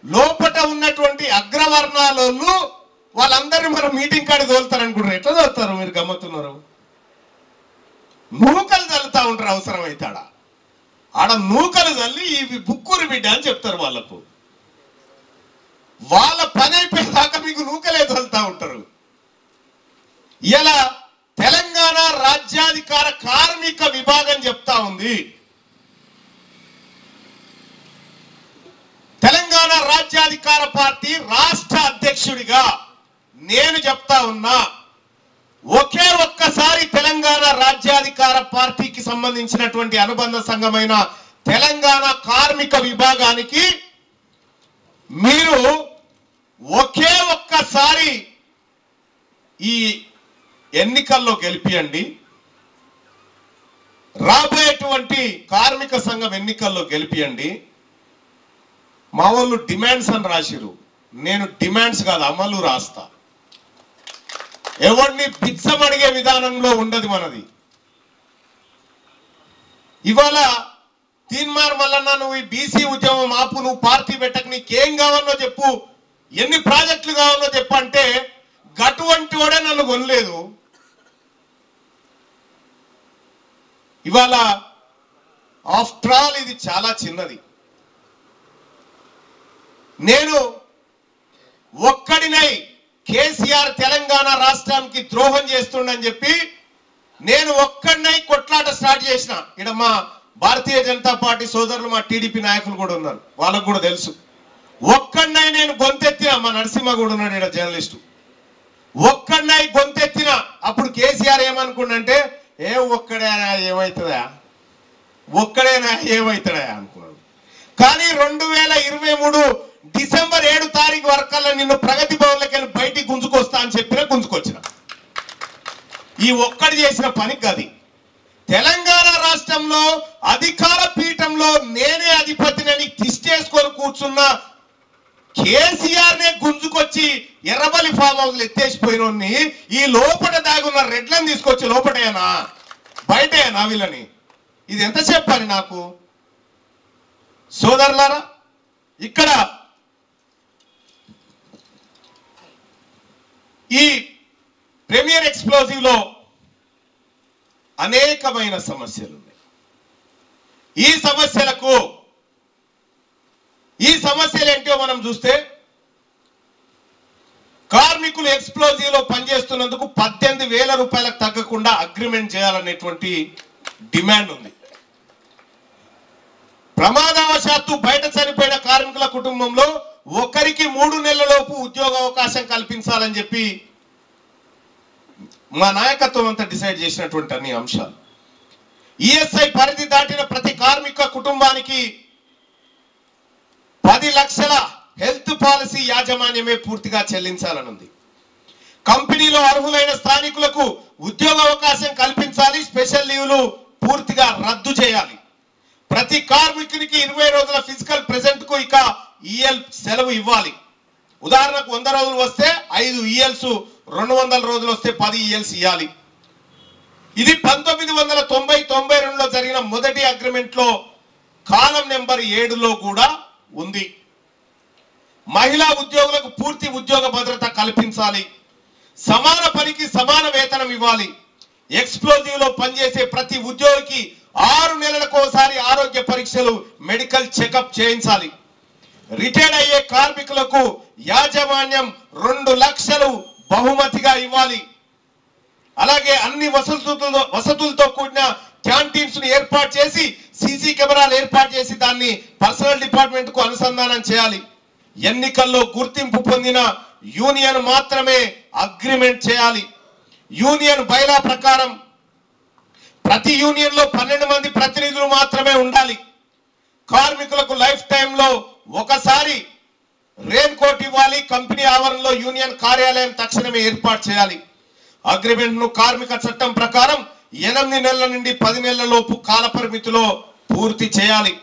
లోపట ఉన్నటువంటి అగ్రవర్ణాలు వాళ్ళందరినీ మనం మీటింగ్ కాడికి తోలుతారు అనుకుంటారు. ఎట్లా తోలుతారు మీరు గమ్మతున్నారు? నూకలు చల్లుతా ఉంటారు అవసరమైతే ఆడ నూకలు చల్లి ఇవి బుక్కురు బిడ్డ అని చెప్తారు వాళ్ళకు. వాళ్ళ పని అయిపోయేదాకా మీకు నూకలే చల్లుతా ఉంటారు. ఇలా తెలంగాణ రాజ్యాధికార కార్మిక విభాగం చెప్తా ఉంది, రాజ్యాధికార పార్టీ రాష్ట్ర అధ్యక్షుడిగా నేను చెప్తా ఉన్నా, ఒకే ఒక్కసారి తెలంగాణ రాజ్యాధికార పార్టీకి సంబంధించినటువంటి అనుబంధ సంఘమైన తెలంగాణ కార్మిక విభాగానికి మీరు ఒకే ఒక్కసారి ఈ ఎన్నికల్లో గెలిపియండి, రాబోయేటువంటి కార్మిక సంఘం ఎన్నికల్లో గెలిపియండి. మా వాళ్ళు డిమాండ్స్ అని రాసిరు, నేను డిమాండ్స్ కాదు అమలు రాస్తా. ఎవరిని బిచ్చం అడిగే విధానంలో ఉండదు మనది. ఇవాళ తీన్మార్ మల్లన్న నువ్వు ఈ బీసీ ఉద్యమం ఆపు, నువ్వు పార్టీ పెట్టక నీకేం కావాలో చెప్పు, ఎన్ని ప్రాజెక్టులు కావాలో చెప్పు అంటే గటువంటి వాడే నన్ను కొనలేదు. ఇవాళ ఆఫ్టర్ ఆల్ ఇది చాలా చిన్నది. నేను ఒక్కడినై కేసీఆర్ తెలంగాణ రాష్ట్రానికి ద్రోహం చేస్తుండని చెప్పి నేను ఒక్కడినై కొట్లాట స్టార్ట్ చేసిన. ఇక్కడ మా భారతీయ జనతా పార్టీ సోదరులు, మా టీడీపీ నాయకులు కూడా ఉన్నారు, వాళ్ళకు కూడా తెలుసు. ఒక్కడినై నేను గొంతెత్తిన, మా నరసింహ కూడా ఉన్నాడు ఇక్కడ జర్నలిస్టు, ఒక్కడినై గొంతెత్తిన. అప్పుడు కేసీఆర్ ఏమనుకుండంటే ఒక్కడేనా ఏమవుతుందా, ఒక్కడేనా ఏమవుతాడా అనుకున్నాడు. కానీ 2023 డిసెంబర్ 7 తారీఖు వరకల్లా నిన్ను ప్రగతి భవన్లకి వెళ్ళి బయటికి గుంజుకొస్తా అని చెప్పినా గుంజుకొచ్చిన. ఈ ఒక్కడి చేసిన పని కాదు. తెలంగాణ రాష్ట్రంలో అధికార పీఠంలో నేనే అధిపతిని తిష్టేసుకొని కూర్చున్న కేసీఆర్ నే గుంజుకొచ్చి ఎర్రబలి ఫామ్ హౌస్ ఎత్తేసిపోయినోన్ని ఈ లోపల దాగున్న రెడ్లను తీసుకొచ్చి లోపటేనా బయటేనా వీళ్ళని, ఇది ఎంత చెప్పాలి నాకు సోదరులారా. ఇక్కడ ఈ ప్రీమియర్ ఎక్స్ప్లోజివ్ లో అనేకమైన సమస్యలు ఉన్నాయి. ఈ సమస్యలు ఏంటో మనం చూస్తే, కార్మికులు ఎక్స్ప్లోజివ్ లో పనిచేస్తున్నందుకు 18,000 రూపాయలకు తగ్గకుండా అగ్రిమెంట్ చేయాలనేటువంటి డిమాండ్ ఉంది. ప్రమాదవశాత్తు బయట చనిపోయిన కార్మికుల కుటుంబంలో ఒకరికి 3 నెలలలోపు ఉద్యోగ అవకాశం కల్పించాలని చెప్పి మా నాయకత్వం అంతా డిసైడ్ చేసినటువంటి అన్ని అంశాలు. ఈఎస్ఐ పరిధి దాటిన ప్రతి కార్మిక కుటుంబానికి 10 లక్షల హెల్త్ పాలసీ యాజమాన్యమే పూర్తిగా చెల్లించాలనుంది. కంపెనీలో అర్హులైన స్థానికులకు ఉద్యోగ అవకాశం కల్పించాలి. స్పెషల్ లీవ్లు పూర్తిగా రద్దు చేయాలి. ప్రతి కార్మికునికి 20 రోజుల ఫిజికల్ ప్రెజెంట్ కు ఇక ఈఎల్ సెలవు ఇవ్వాలి. ఉదాహరణకు 100 రోజులు వస్తే 5 ఈఎల్స్, 200 రోజులు వస్తే 10 ఈఎల్స్ ఇవ్వాలి. ఇది 1990-92లో జరిగిన మొదటి అగ్రిమెంట్ లో కాలం నెంబర్ 7లో కూడా ఉంది. మహిళా ఉద్యోగులకు పూర్తి ఉద్యోగ భద్రత కల్పించాలి. సమాన పనికి సమాన వేతనం ఇవ్వాలి. ఎక్స్ప్లోజివ్ లో పనిచేసే ప్రతి ఉద్యోగికి 6 నెలలకోసారి ఆరోగ్య పరీక్షలు, మెడికల్ చెకప్ చేయించాలి. రిటైర్డ్ అయ్యే కార్మికులకు యాజమాన్యం 2 లక్షలు బహుమతిగా ఇవ్వాలి. అలాగే అన్ని వసతులతో కూడిన క్యాంటీన్స్ ను ఏర్పాటు చేసి, సీసీ కెమెరాలు ఏర్పాటు చేసి దాన్ని పర్సనల్ డిపార్ట్మెంట్ కు అనుసంధానం చేయాలి. ఎన్నికల్లో గుర్తింపు పొందిన యూనియన్ మాత్రమే అగ్రిమెంట్ చేయాలి. యూనియన్ బైలా ప్రకారం ప్రతి యూనియన్ లో 12 మంది ప్రతినిధులు మాత్రమే ఉండాలి. కార్మికులకు లైఫ్ టైంలో ఒకసారి రెయిన్ కోట్ ఇవ్వాలి. కంపెనీ ఆవరణలో యూనియన్ కార్యాలయం తక్షణమే ఏర్పాటు చేయాలి. అగ్రిమెంట్ ను కార్మిక చట్టం ప్రకారం 8 నెలల నుండి 10 నెలల లోపు కాల పరిమితిలో పూర్తి చేయాలి.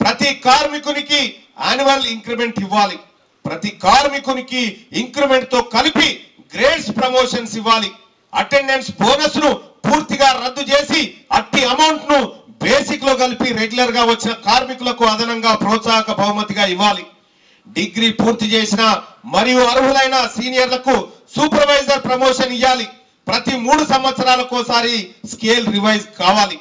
ప్రతి కార్మికునికి యాన్యువల్ ఇంక్రిమెంట్ ఇవ్వాలి. ప్రతి కార్మికునికి ఇంక్రిమెంట్ తో కలిపి గ్రేడ్స్ ప్రమోషన్స్ ఇవ్వాలి. అటెండెన్స్ బోనస్ ను పూర్తిగా రద్దు చేసి అట్టి అమౌంట్ ను బేసిక్ లో కలిపి రెగ్యులర్ గా వచ్చిన కార్మికులకు అదనంగా ప్రోత్సాహక బహుమతిగా ఇవ్వాలి. డిగ్రీ పూర్తి చేసిన మరియు అర్హులైన సీనియర్లకు సూపర్వైజర్ ప్రమోషన్ ఇవ్వాలి. ప్రతి 3 సంవత్సరాలకోసారి స్కేల్ రివైజ్ కావాలి.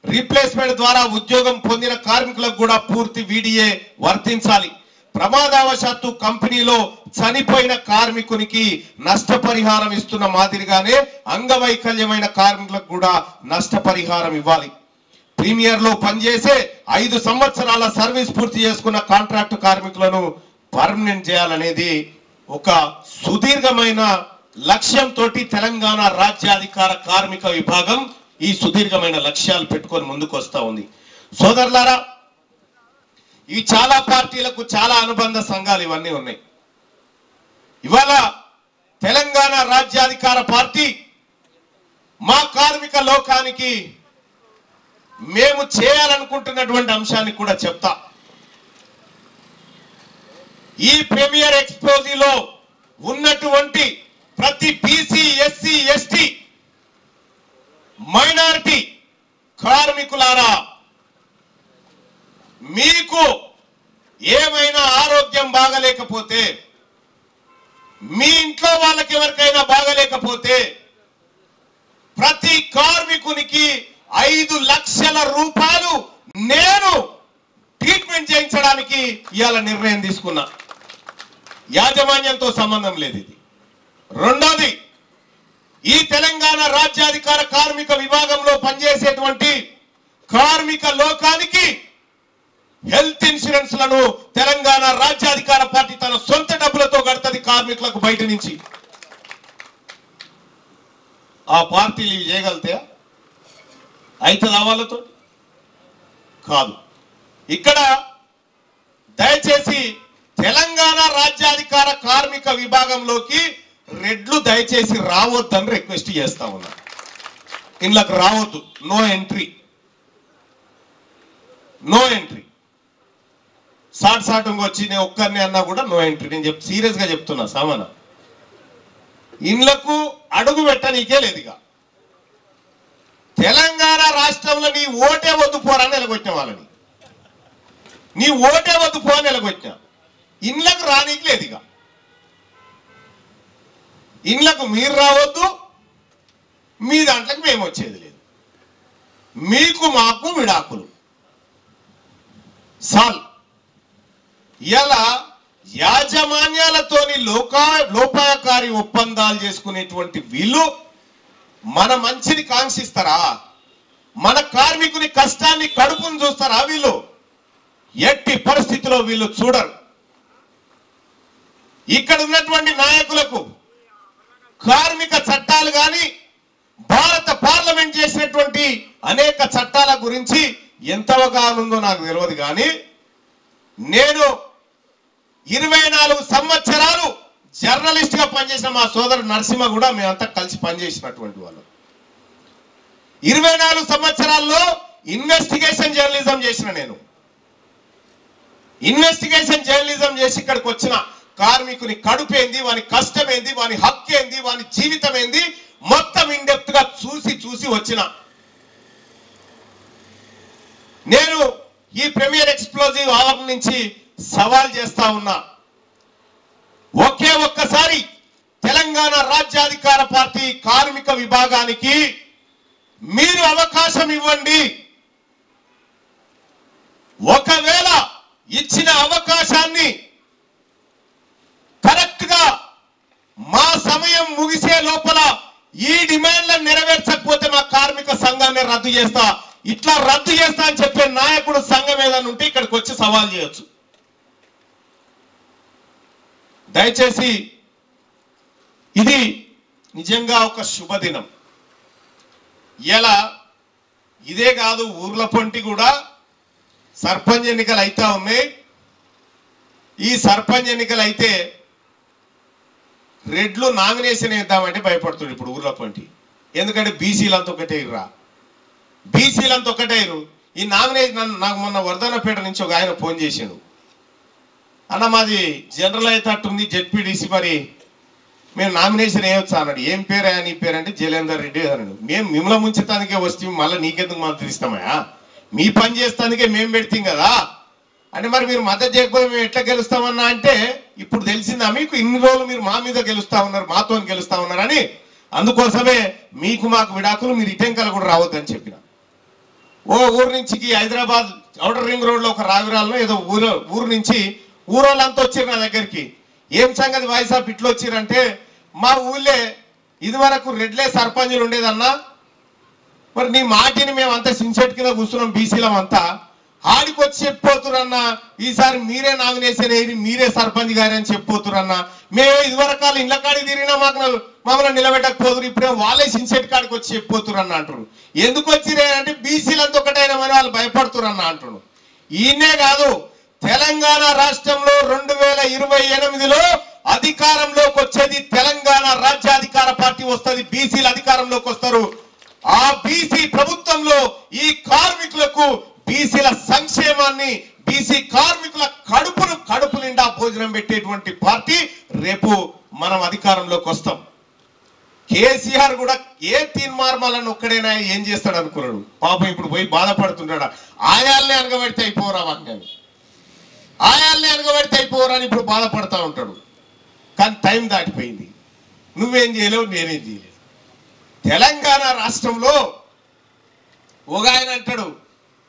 రీప్లేస్మెంట్ ద్వారా ఉద్యోగం పొందిన కార్మికులకు కూడా పూర్తి వీడిఏ వర్తించాలి. ప్రమాదవశాత్తు కంపెనీలో చనిపోయిన కార్మికునికి నష్టపరిహారం ఇస్తున్న మాదిరిగానే అంగవైకల్యమైన కార్మికులకు కూడా నష్టపరిహారం ఇవ్వాలి. ప్రీమియర్ లో పనిచేసే 5 సంవత్సరాల సర్వీస్ పూర్తి చేసుకున్న కాంట్రాక్టు కార్మికులను పర్మనెంట్ చేయాలనేది ఒక సుదీర్ఘమైన లక్ష్యంతో తెలంగాణ రాజ్యాధికార కార్మిక విభాగం ఈ సుదీర్ఘమైన లక్ష్యాలు పెట్టుకొని ముందుకు వస్తూ ఉంది. సోదరులారా, ఇవి చాలా పార్టీలకు చాలా అనుబంధ సంఘాలు ఇవన్నీ ఉన్నాయి. ఇవాళ తెలంగాణ రాజ్యాధికార పార్టీ మా కార్మిక లోకానికి మేము చేయాలనుకుంటున్నటువంటి అంశాన్ని కూడా చెప్తా. ఈ ప్రీమియర్ ఎక్స్పోజీలో ఉన్నటువంటి ప్రతి బీసీ, ఎస్సీ, ఎస్టీ, మైనారిటీ కార్మికులారా, మీకు ఏమైనా ఆరోగ్యం బాగలేకపోతే, మీ ఇంట్లో వాళ్ళకి ఎవరికైనా బాగలేకపోతే ప్రతి కార్మికునికి 5 లక్షల రూపాయలు నేను ట్రీట్మెంట్ చేయించడానికి ఇవాళ నిర్ణయం తీసుకున్నా. యాజమాన్యంతో సంబంధం లేదు ఇది. రెండోది, ఈ తెలంగాణ రాజ్యాధికార కార్మిక విభాగంలో పనిచేసేటువంటి కార్మిక లోకానికి హెల్త్ ఇన్సూరెన్స్ లను తెలంగాణ రాజ్యాధికార పార్టీ తన సొంత డబ్బులతో కడుతుంది కార్మికులకు బయట నుంచి. ఆ పార్టీలు ఇవి చేయగలితే అవుతుందా వాళ్ళతో? కాదు. ఇక్కడ దయచేసి తెలంగాణ రాజ్యాధికార కార్మిక విభాగంలోకి రెడ్లు దయచేసి రావద్దని రిక్వెస్ట్ చేస్తా ఉన్నా. ఇళ్ళకు రావద్దు, నో ఎంట్రీ, నో ఎంట్రీ. సాట్ వచ్చి నేను ఒక్కరిని అన్నా కూడా నో ఎంట్రీ. నేను సీరియస్ గా చెప్తున్నా. సామాన ఇళ్లకు అడుగు పెట్టనీకే లేదు. ఇక తెలంగాణ రాష్ట్రంలో నీ ఓటే వద్దు పోరని ఎలగొట్టిన వాళ్ళని, నీ ఓటే వద్దు పోని ఎలగొట్టిన ఇళ్లకు రానీకి లేదు. ఇక ఇళ్లకు మీరు రావద్దు, మీ దాంట్లోకి మేము వచ్చేది లేదు. మీకు మాకు విడాకులు సాల్. ఇలా యాజమాన్యాలతోని లోపాయకారి ఒప్పందాలు చేసుకునేటువంటి వీళ్ళు మన మంచిని కాంక్షిస్తారా? మన కార్మికుని కష్టాన్ని, కడుపును చూస్తారా? వీళ్ళు ఎట్టి పరిస్థితిలో వీళ్ళు చూడరు. ఇక్కడ ఉన్నటువంటి నాయకులకు కార్మిక చట్టాలు కానీ, భారత పార్లమెంట్ చేసినటువంటి అనేక చట్టాల గురించి ఎంత అవగాహన ఉందో నాకు తెలియదు. కానీ నేను 24 సంవత్సరాలు జర్నలిస్ట్ గా పనిచేసిన మా సోదరుడు నరసింహ కూడా మేమంతా కలిసి పనిచేసినటువంటి వాళ్ళు. 24 సంవత్సరాల్లో ఇన్వెస్టిగేషన్ జర్నలిజం చేసిన నేను. ఇన్వెస్టిగేషన్ జర్నలిజం చేసి ఇక్కడికి వచ్చిన కార్మికుని కడుపేంది, వాని కష్టమేంది, వాని హక్కు ఏంది, వాని జీవితం ఏంది మొత్తం ఇన్డెప్త్ గా చూసి వచ్చిన నేను ఈ ప్రీమియర్ ఎక్స్ప్లోజివ్ అవర్ నుంచి సవాల్ చేస్తా ఉన్నా. ఒకే ఒక్కసారి తెలంగాణ రాజ్యాధికార పార్టీ కార్మిక విభాగానికి మీరు అవకాశం ఇవ్వండి. ఒకవేళ ఇచ్చిన అవకాశాన్ని కరెక్ట్ గా మా సమయం ముగిసే లోపల ఈ డిమాండ్లను నెరవేర్చకపోతే మా కార్మిక సంఘాన్ని రద్దు చేస్తా, ఇట్లా రద్దు చేస్తా అని చెప్పే నాయకుడు సంఘం ఏదైనా ఉంటే ఇక్కడికి వచ్చి సవాల్ చేయొచ్చు. దయచేసి ఇది నిజంగా ఒక శుభదినం. ఇలా ఇదే కాదు, ఊర్ల పొంటి కూడా సర్పంచ్ ఎన్నికలు అయితే ఉన్నాయి. ఈ సర్పంచ్ ఎన్నికలు అయితే రెడ్లు నామినేషన్ వేద్దామంటే భయపడుతుంది ఇప్పుడు ఊర్ల పొంటి. ఎందుకంటే బీసీలంతా ఒకటే ఇర్రా, బీసీలంతా ఒకటే ఇరు. ఈ నామినేషన్ నాకు మొన్న వర్ధనపేట నుంచి ఒక ఆయన ఫోన్ చేసిండు. అన్న మాది జనరల్ అయితే అట్టుంది జెడ్పీడీసీ, మరి మేము నామినేషన్ వేయొచ్చు అన్నాడు. ఏం పేరు నీ పేరు అంటే జలేందర్ రెడ్డి అన్నాడు. మేము మిమ్మల్ని ముంచటానికే వస్తే మళ్ళీ నీకెందుకు మద్దతు ఇస్తామయ్యా, మీ పని చేస్తానికే మేము పెడతాం కదా అంటే మరి మీరు మద్దతు చేయకపోతే మేము ఎట్లా గెలుస్తామన్నా అంటే ఇప్పుడు తెలిసిందా మీకు? ఇన్ని రోజులు మీరు మా మీద గెలుస్తా ఉన్నారు, మాతో గెలుస్తా ఉన్నారని. అందుకోసమే మీకు మాకు విడాకులు, మీరు ఇటెంకలు కూడా రావద్దని చెప్పిన. ఓ ఊరు నుంచి హైదరాబాద్ ఔటర్ రింగ్ రోడ్లో ఒక రావిరాల్లో ఏదో ఊరు నుంచి ఊరోళ్ళంతా వచ్చారు నా దగ్గరికి. ఏం సంగతి వాయిసాప్ ఇట్లా వచ్చిరంటే, మా ఊళ్ళే ఇది వరకు రెడ్లే సర్పంచులు ఉండేదన్నా, మరి నీ మాటిని మేము అంతా సించెట్ కింద కూర్చున్నాం బీసీలం అంతా, ఆడికొచ్చి చెప్పిపోతురన్నా ఈసారి మీరే నామినేషన్ వేయరి, మీరే సర్పంచ్ గారి అని చెప్పిపోతురన్నా. మేము ఇదివరకాలు ఇళ్ళ కాడికి తిరిగినా మమ్మల్ని నిలబెట్టకపోతురు, ఇప్పుడే వాళ్ళే సిన్సెట్ కాడికి వచ్చి చెప్పిపోతురన్నా అంటారు. ఎందుకు వచ్చిరే అంటే బీసీలంతా ఒకటైనామని వాళ్ళు భయపడుతురన్నా అంటున్నారు. ఈయనే కాదు, తెలంగాణ రాష్ట్రంలో 2028లో అధికారంలోకి వచ్చేది తెలంగాణ రాజ్యాధికార పార్టీ వస్తుంది, బీసీలు అధికారంలోకి వస్తారు. ఆ బీసీ ప్రభుత్వంలో ఈ కార్మికులకు బీసీల సంక్షేమాన్ని, బీసీ కార్మికుల కడుపు నిండా భోజనం పెట్టేటువంటి పార్టీ రేపు మనం అధికారంలోకి వస్తాం. కేసీఆర్ కూడా ఏ తీర్మార్మాలను ఒక్కడైనా ఏం చేస్తాడు అనుకున్నాడు. పాపం ఇప్పుడు పోయి బాధపడుతుంటాడు. ఆయాల్ని అనగబడితే అయిపోరా వాక్యాన్ని, ఆయాల్ని అనగబడితే అయిపోరా అని ఇప్పుడు బాధపడతా ఉంటాడు. కానీ టైం దాటిపోయింది, నువ్వేం చేయలేవు, నేనేం చేయలేదు. తెలంగాణ రాష్ట్రంలో ఒక ఆయన అంటాడు,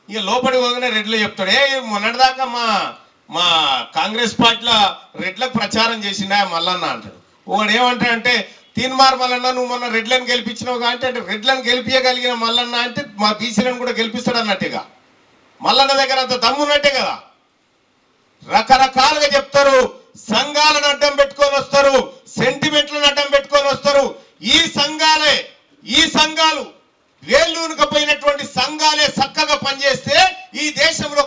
ఇక లోపలికి పోగానే రెడ్లు చెప్తాడు, మొన్నటిదాకా మా కాంగ్రెస్ పార్టీలో రెడ్లకు ప్రచారం చేసిండా మల్లన్న అంటాడు. ఒకడు ఏమంటాడంటే తీన్మార్ మల్లన్న నువ్వు మొన్న రెడ్లను గెలిపించినావు అంటే రెడ్లను గెలిపించగలిగిన మల్లన్న అంటే మా బీసీలను కూడా గెలిపిస్తాడు అన్నట్టుగా. మల్లన్న దగ్గర అంత దమ్మున్నట్టే కదా. రకరకాలుగా చెప్తారు, సంఘాలను అడ్డం పెట్టుకొని వస్తారు, సెంటిమెంట్లను అడ్డం పెట్టుకొని వస్తారు. ఈ సంఘాలు వేళ్ళూనుకపోయినటువంటి సంఘాలే చక్కగా పనిచేస్తే ఈ దేశంలో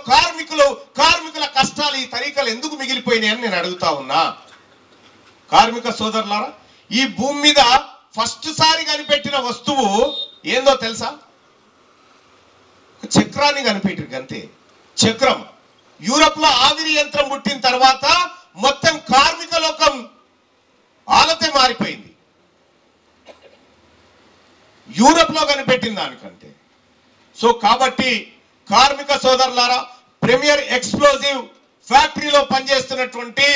కార్మికుల కష్టాలు ఈ తరీకలు ఎందుకు మిగిలిపోయినాయని నేను అడుగుతా ఉన్నా. కార్మిక సోదరులారా, ఈ భూమి మీద ఫస్ట్ సారి కనిపెట్టిన వస్తువు ఏందో తెలుసా? చక్రాన్ని కనిపెట్టారు అంతే. చక్రం యూరప్ లో ఆవిరి యంత్రం పుట్టిన తర్వాత మొత్తం కార్మిక లోకం ఆలతే మారిపోయింది. యూరప్ లో కనిపెట్టిన దానికంటే. సో కాబట్టి కార్మిక సోదరులారా, ప్రీమియర్ ఎక్స్ప్లోజివ్ ఫ్యాక్టరీలో పనిచేస్తున్నటువంటి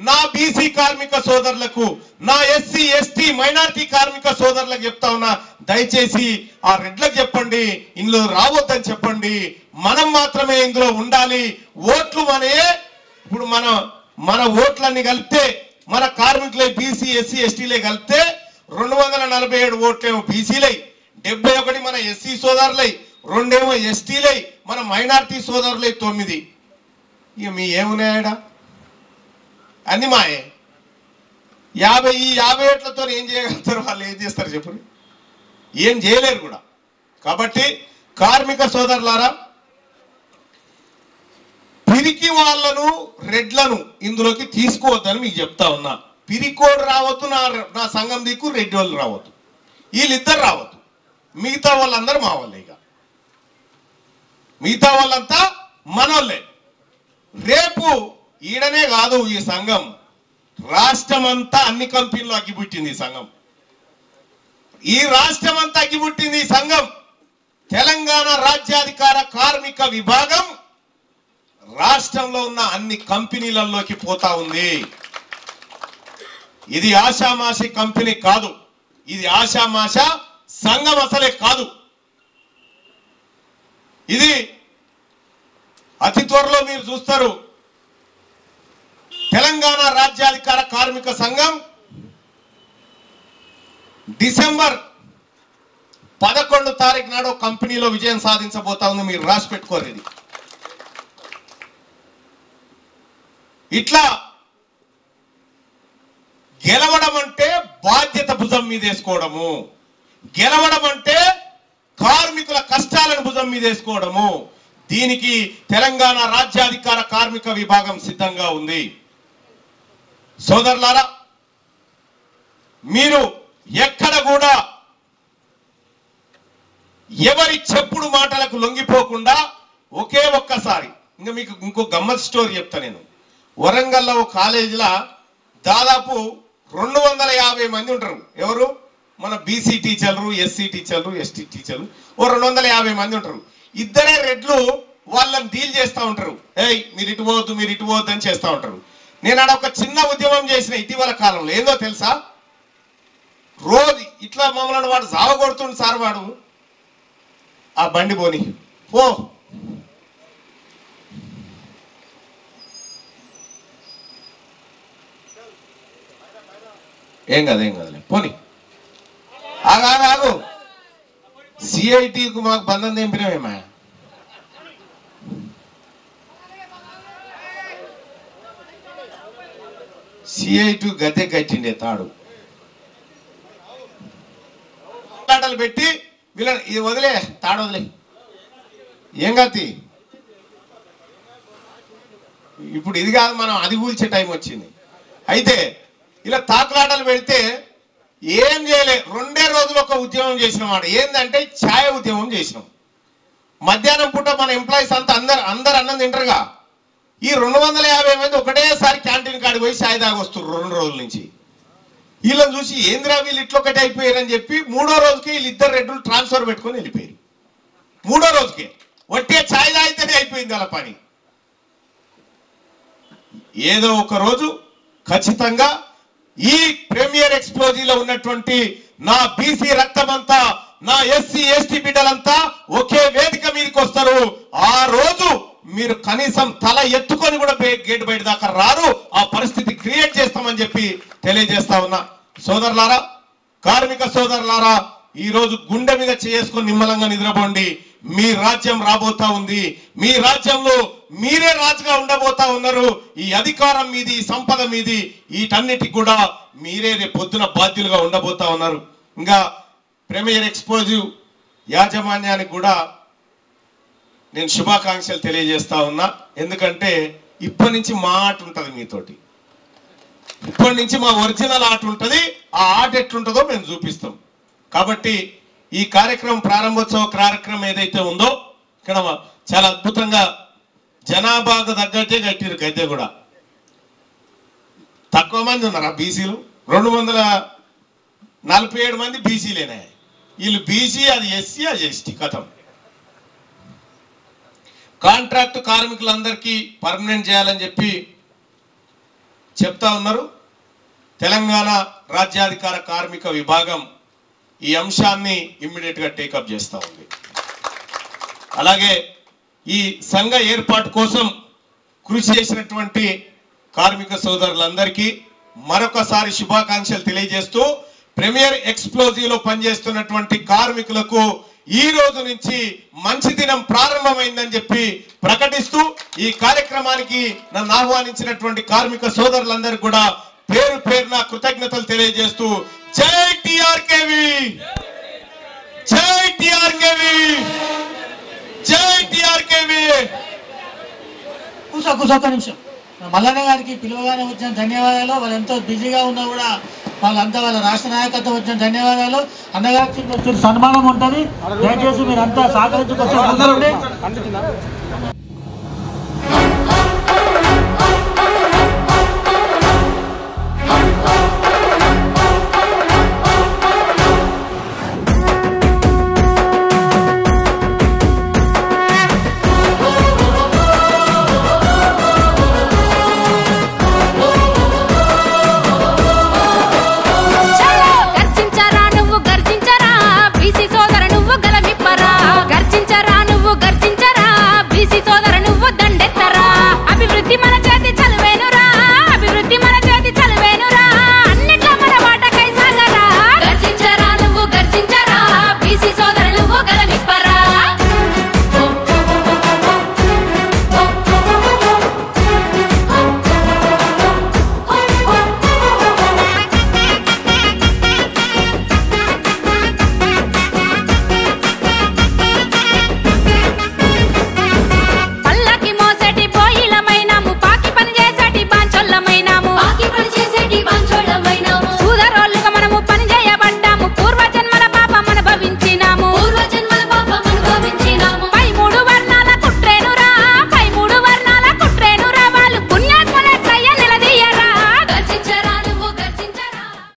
నా బీసీ కార్మిక సోదరులకు, నా ఎస్సీ ఎస్టీ మైనారిటీ కార్మిక సోదరులకు చెప్తా ఉన్నా, దయచేసి ఆ రెడ్లకు చెప్పండి, ఇందులో రావద్దని చెప్పండి. మనం మాత్రమే ఇందులో ఉండాలి. ఓట్లు ఇప్పుడు మన ఓట్లన్నీ కలిపితే, మన కార్మికులే బీసీ ఎస్సీ ఎస్టీలే కలిపితే 247 ఓట్లేమో బీసీలై, 71 మన ఎస్సీ సోదరులై, 2 ఎస్టీలై, మన మైనారిటీ సోదరులై 9. ఇక మీ ఏమున్నాయడా? అన్ని మాయే. 50 ఓట్లతో ఏం చేయగలుగుతారు వాళ్ళు? ఏం చేస్తారు చెప్పండి? ఏం చేయలేరు కూడా. కాబట్టి కార్మిక సోదరులారా, పిరికి వాళ్ళను రెడ్లను ఇందులోకి తీసుకోవద్దని మీకు చెప్తా ఉన్నా. పిరికోడు రావద్దు, నా సంఘం దిక్కు రెడ్డి వాళ్ళు రావద్దు, వీళ్ళిద్దరు రావద్దు. మిగతా వాళ్ళందరూ మా వాళ్ళే. ఇక మిగతా వాళ్ళంతా మనోళ్ళే. రేపు ఈడనే కాదు, ఈ సంఘం రాష్ట్రమంతా అన్ని కంపెనీలు అగ్గిపుట్టింది. ఈ సంఘం ఈ రాష్ట్రమంతా అగ్గిపుట్టింది. ఈ సంఘం తెలంగాణ రాజ్యాధికార కార్మిక విభాగం రాష్ట్రంలో ఉన్న అన్ని కంపెనీలలోకి పోతా ఉంది. ఇది ఆషామాషి కంపెనీ కాదు, ఇది ఆషామాష సంఘం అసలే కాదు. ఇది అతి త్వరలో మీరు చూస్తారు. తెలంగాణ రాజ్యాధికార కార్మిక సంఘం డిసెంబర్ 11 తారీఖు నాడు కంపెనీలో విజయం సాధించబోతా ఉంది. మీరు రాసి పెట్టుకోరు. ఇది ఇట్లా గెలవడం అంటే బాధ్యత భుజం మీద వేసుకోవడము, గెలవడం అంటే కార్మికుల కష్టాలను భుజం మీద వేసుకోవడము. దీనికి తెలంగాణ రాజ్యాధికార కార్మిక విభాగం సిద్ధంగా ఉంది. సోదరులారా, మీరు ఎక్కడ కూడా ఎవరి చెప్పుడు మాటలకు లొంగిపోకుండా ఒకే ఒక్కసారి, ఇంకా మీకు ఇంకో గమ్మత్ స్టోరీ చెప్తా నేను. వరంగల్లో ఒక కాలేజీలో దాదాపు 250 మంది ఉంటారు. ఎవరు? మన బీసీ టీచర్లు, ఎస్సీ టీచర్లు, ఎస్టీ టీచర్లు. 250 మంది ఉంటారు. ఇద్దరే రెడ్లు వాళ్ళని డీల్ చేస్తూ ఉంటారు. మీరు ఇటు పోవద్దు, మీరు ఇటు పోవద్దు అని చేస్తూ ఉంటారు. నేను ఆడ ఒక చిన్న ఉద్యమం చేసిన ఇటీవల కాలంలో. ఏందో తెలుసా? రోజు ఇట్లా మమ్మల్ని వాడు సావగొడుతుండు సార్. వాడు ఆ బండి పోని పో, ఏం కదలే పోని, ఆగు. సిఐటికి మాకు బంధం తెంపినామేమా? CI2 గద్దె కట్టిండే తాడు ఆటలు పెట్టి వీళ్ళని ఇది వదిలే తాడు వదిలే ఏం గతి ఇప్పుడు ఇది కాదు మనం అది కూల్చే టైం వచ్చింది. అయితే ఇలా తాకులాటలు పెడితే ఏం చేయలే 2 రోజులు ఒక ఉద్యమం చేసినాం మాట ఏంటంటే ఛాయ ఉద్యమం చేసినాం. మధ్యాహ్నం పూట మన ఎంప్లాయీస్ అంతా అందరు అన్నం తింటారుగా ఈ 250 మంది ఒకటేసారి క్యాంటీన్ కాడికి పోయి ఛాయ్ తాగి వస్తారు 2 రోజుల నుంచి. వీళ్ళని చూసి ఏంద్రా వీళ్ళు ఇట్లొకటి అయిపోయారని చెప్పి 3వ రోజుకి వీళ్ళిద్దరు రెడ్లు ట్రాన్స్ఫర్ పెట్టుకొని వెళ్ళిపోయారు. 3వ రోజుకి వట్టే ఛాయ్ తాగితేనే అయిపోయింది అలా పని. ఏదో ఒక రోజు ఖచ్చితంగా ఈ ప్రీమియర్ ఎక్స్ప్లోజీలో ఉన్నటువంటి నా బీసీ రక్తమంతా నా ఎస్సీ ఎస్టీ బిడ్డలంతా ఒకే వేదిక మీదకి వస్తారు. ఆ రోజు మీరు కనీసం తల ఎత్తుకొని కూడా గేట్ బయట దాకా రారు. ఆ పరిస్థితి క్రియేట్ చేస్తామని చెప్పి తెలియజేస్తా ఉన్నా. సోదరులారా, కార్మిక సోదరులారా, ఈ రోజు గుండె మీద చేసుకొని నిమ్మలంగా నిద్రపోండి. మీ రాజ్యం రాబోతా ఉంది. మీ రాజ్యంలో మీరే రాజుగా ఉండబోతా ఉన్నారు. ఈ అధికారం మీది, సంపద మీది, వీటన్నిటికి కూడా మీరే రేపు పొద్దున బాధ్యులుగా ఉండబోతా ఉన్నారు. ఇంకా ప్రీమియర్ ఎక్స్ప్లోజివ్ యాజమాన్యానికి కూడా నేను శుభాకాంక్షలు తెలియజేస్తా ఉన్నా. ఎందుకంటే ఇప్పటి నుంచి మా ఆట ఉంటుంది మీతోటి, ఇప్పటి నుంచి మా ఒరిజినల్ ఆట ఉంటుంది. ఆ ఆట ఎట్లుంటుందో మేము చూపిస్తాం. కాబట్టి ఈ కార్యక్రమం ప్రారంభోత్సవ కార్యక్రమం ఏదైతే ఉందో ఇక్కడ చాలా అద్భుతంగా జనాభాకు తగ్గట్టే కట్టిరు. గద్దె కూడా తక్కువ మంది ఉన్నారు ఆ బీసీలు. 247 మంది బీసీలేనా. వీళ్ళు బీసీ, అది ఎస్సీ, అది ఎస్టీ. కథం కాంట్రాక్ట్ కార్మికులందరికీ పర్మనెంట్ చేయాలని చెప్పి చెప్తా ఉన్నారు. తెలంగాణ రాజ్యాధికార కార్మిక విభాగం ఈ అంశాన్ని ఇమ్మీడియట్ గా టేకప్ చేస్తూ ఉంది. అలాగే ఈ సంఘ ఏర్పాటు కోసం కృషి చేసినటువంటి కార్మిక సోదరులందరికీ మరొకసారి శుభాకాంక్షలు తెలియజేస్తూ ప్రీమియర్ ఎక్స్ప్లోజివ్లో పనిచేస్తున్నటువంటి కార్మికులకు ఈ రోజు నుంచి మంచి దినం ప్రారంభమైందని చెప్పి ప్రకటిస్తూ ఈ కార్యక్రమానికి నన్ను ఆహ్వానించినటువంటి కార్మిక సోదరులందరికీ కూడా పేరు పేరున కృతజ్ఞతలు తెలియజేస్తూ జై టిఆర్కేవి, జై టిఆర్కేవి, జై టిఆర్కేవి. ఒక్క నిమిషం. మల్లన్న గారికి పిలువగానే వచ్చిన ధన్యవాదాలు. వాళ్ళు ఎంతో బిజీగా ఉన్నా కూడా వాళ్ళంతా వాళ్ళ రాష్ట్ర నాయకత్వం వచ్చిన ధన్యవాదాలు. అన్నగారికి సన్మానం ఉంటుంది. దయచేసి మీరంతా సహకరించుకొచ్చి